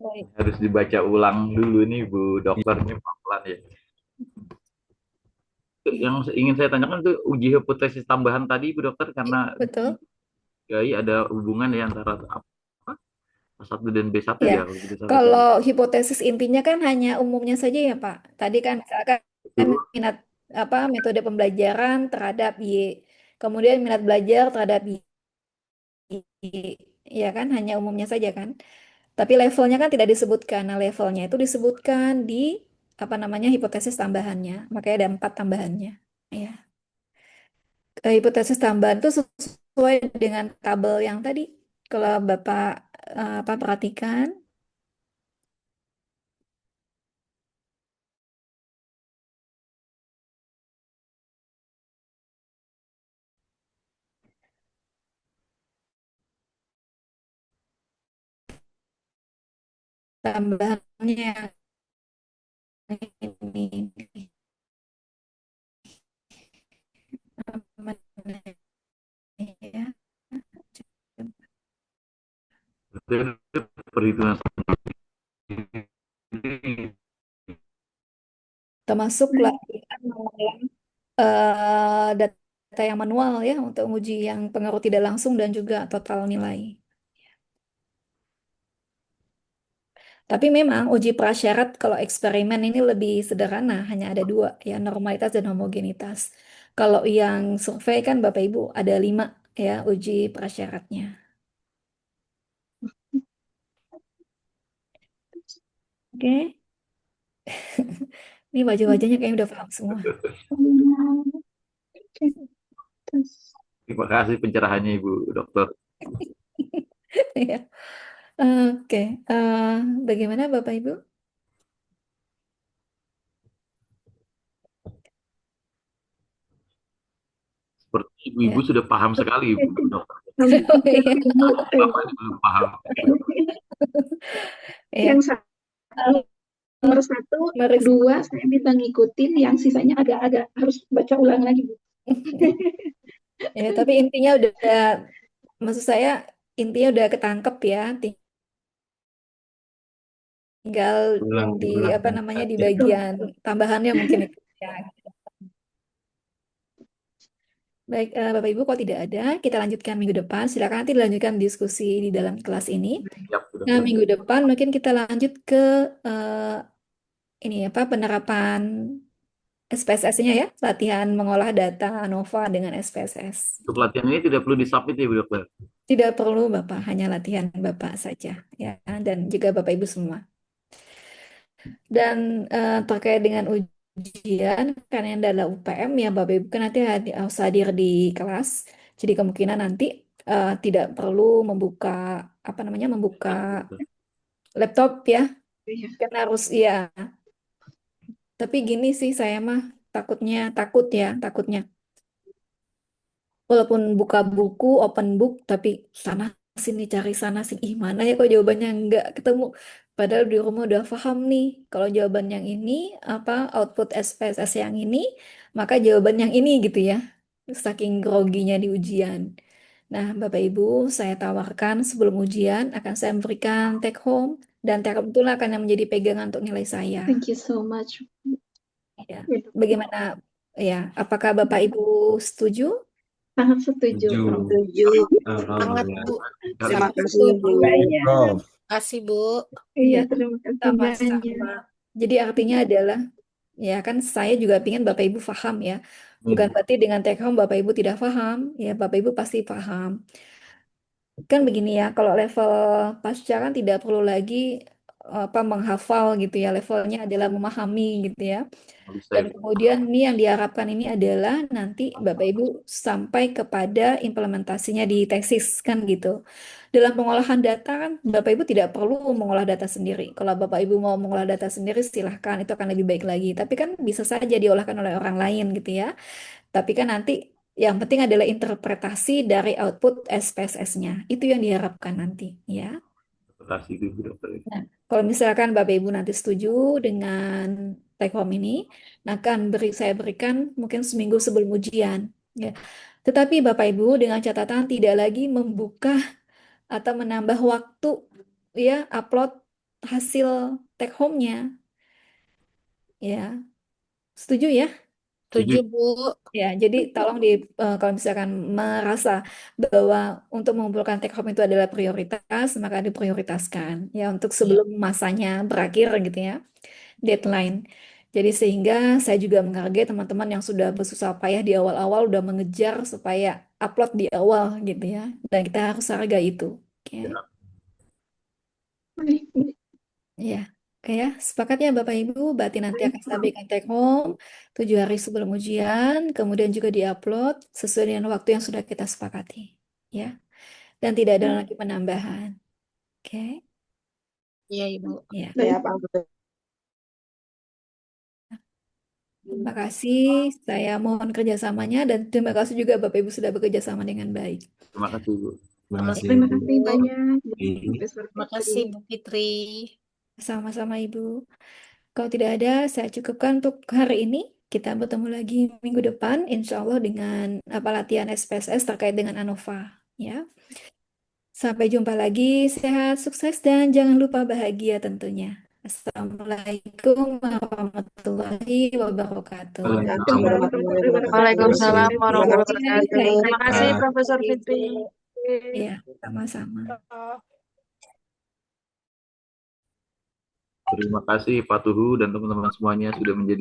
Baik, Harus dibaca ulang dulu nih Bu Dokter, ini pelan-pelan ya. Yang ingin saya tanyakan itu uji hipotesis tambahan tadi Bu Dokter, karena betul. di GAI ada hubungan ya antara apa, A1 dan B1 Ya, ya kalau tidak salah tadi. kalau hipotesis intinya kan hanya umumnya saja ya Pak. Tadi kan misalkan Betul. minat metode pembelajaran terhadap Y, kemudian minat belajar terhadap Y, ya kan hanya umumnya saja kan. Tapi levelnya kan tidak disebutkan. Nah, levelnya itu disebutkan di apa namanya hipotesis tambahannya. Makanya ada 4 tambahannya. Ya. Hipotesis tambahan itu sesuai dengan tabel yang tadi. Kalau Bapak apa perhatikan, tambahannya ini. Mana ya? Berarti ada perhitungan sendiri. Termasuk latihan mengulang data yang manual ya untuk uji yang pengaruh tidak langsung dan juga total nilai. Tapi memang uji prasyarat kalau eksperimen ini lebih sederhana, hanya ada 2 ya, normalitas dan homogenitas. Kalau yang survei kan Bapak Ibu ada 5 ya uji prasyaratnya. Oke, ini wajah-wajahnya kayaknya udah paham semua. Terima kasih pencerahannya Ibu Dokter. Ya. Oke, eh, bagaimana Bapak Ibu? Seperti Ibu-Ibu Ya. sudah paham sekali Bu Dokter. Oh, iya. Bapak ini belum paham. Iya. Yang nomor 1, Mari. 2 saya minta ngikutin, yang sisanya agak-agak harus baca ulang lagi, Bu. Ya, tapi intinya udah, maksud saya intinya udah ketangkep ya. Tinggal Ulang, di diulang apa dan namanya di dibaca. bagian tambahannya mungkin itu ya. Baik, Bapak Ibu, kalau tidak ada, kita lanjutkan minggu depan. Silakan nanti dilanjutkan diskusi di dalam kelas ini. Siap Bu Nah, Dokter. minggu depan mungkin kita lanjut ke ini apa penerapan SPSS-nya ya, latihan mengolah data ANOVA dengan SPSS. Untuk latihan ini tidak perlu disubmit ya Bu Dokter. Tidak perlu Bapak, hanya latihan Bapak saja ya, dan juga Bapak Ibu semua. Dan terkait dengan ujian, karena yang adalah UPM ya Bapak Ibu kan nanti harus hadir di kelas. Jadi kemungkinan nanti tidak perlu membuka apa namanya membuka laptop ya, Iya. kan harus ya. Tapi gini sih saya mah takutnya walaupun buka buku open book tapi sana sini cari sana sini mana ya kok jawabannya nggak ketemu. Padahal di rumah udah paham nih. Kalau jawaban yang ini apa output SPSS yang ini maka jawaban yang ini gitu ya. Saking groginya di ujian. Nah, Bapak Ibu, saya tawarkan sebelum ujian akan saya berikan take home dan take home itulah akan yang menjadi pegangan untuk nilai saya. Thank you so much. Ya. Ya, Dok. Bagaimana ya? Apakah Bapak Ibu setuju? Sangat setuju. Setuju. Setuju banget, Alhamdulillah. Bu. Terima Terima Setuju kasih, betul, Bu. Bu. Prof. Kasih, Bu. Iya, Iya, terima kasih banyak. sama-sama. Jadi artinya adalah, ya kan saya juga ingin Bapak Ibu paham ya. Bukan berarti dengan take home Bapak Ibu tidak paham, ya Bapak Ibu pasti paham. Kan begini ya, kalau level pasca kan tidak perlu lagi apa menghafal gitu ya, levelnya adalah memahami gitu ya. Bisa Dan Ibu. kemudian ini yang diharapkan ini adalah nanti Bapak Ibu sampai kepada implementasinya di tesis kan gitu. Dalam pengolahan data kan Bapak Ibu tidak perlu mengolah data sendiri. Kalau Bapak Ibu mau mengolah data sendiri silahkan, itu akan lebih baik lagi. Tapi kan bisa saja diolahkan oleh orang lain gitu ya. Tapi kan nanti yang penting adalah interpretasi dari output SPSS-nya. Itu yang diharapkan nanti ya. Terima kasih Bu Dokter. Nah, kalau misalkan Bapak Ibu nanti setuju dengan take home ini, nah akan saya berikan mungkin seminggu sebelum ujian. Ya. Tetapi Bapak Ibu dengan catatan tidak lagi membuka atau menambah waktu ya upload hasil take home-nya. Ya, setuju ya? Setuju, Setuju. Bu. Ya, jadi tolong kalau misalkan merasa bahwa untuk mengumpulkan take home itu adalah prioritas, maka diprioritaskan ya untuk Ya. sebelum masanya berakhir gitu ya, deadline. Jadi sehingga saya juga menghargai teman-teman yang sudah bersusah payah di awal-awal udah mengejar supaya upload di awal gitu ya. Dan kita harus hargai itu. Oke. Ya, Ya. Oke ya, sepakat ya Bapak Ibu, berarti nanti akan sampaikan take home 7 hari sebelum ujian, kemudian juga diupload sesuai dengan waktu yang sudah kita sepakati. Ya, dan tidak ada lagi penambahan. Oke, Iya, Ibu. ya. Ya, Pak. Terima kasih, saya mohon kerjasamanya dan terima kasih juga Bapak Ibu sudah bekerja sama dengan baik. terima kasih Bu. Terima kasih. Terima kasih Bu. banyak, Oke. Profesor Terima Fitri. kasih, Bu Fitri. Sama-sama Ibu. Kalau tidak ada, saya cukupkan untuk hari ini. Kita bertemu lagi minggu depan, insya Allah dengan latihan SPSS terkait dengan ANOVA. Ya. Sampai jumpa lagi, sehat, sukses, dan jangan lupa bahagia tentunya. Assalamualaikum warahmatullahi wabarakatuh. Waalaikumsalam warahmatullahi wabarakatuh. Waalaikumsalam Terima warahmatullahi kasih. wabarakatuh. Terima kasih, Ah. Profesor Fitri. Ya, sama-sama. Terima kasih Pak Tuhu dan teman-teman semuanya sudah menjadi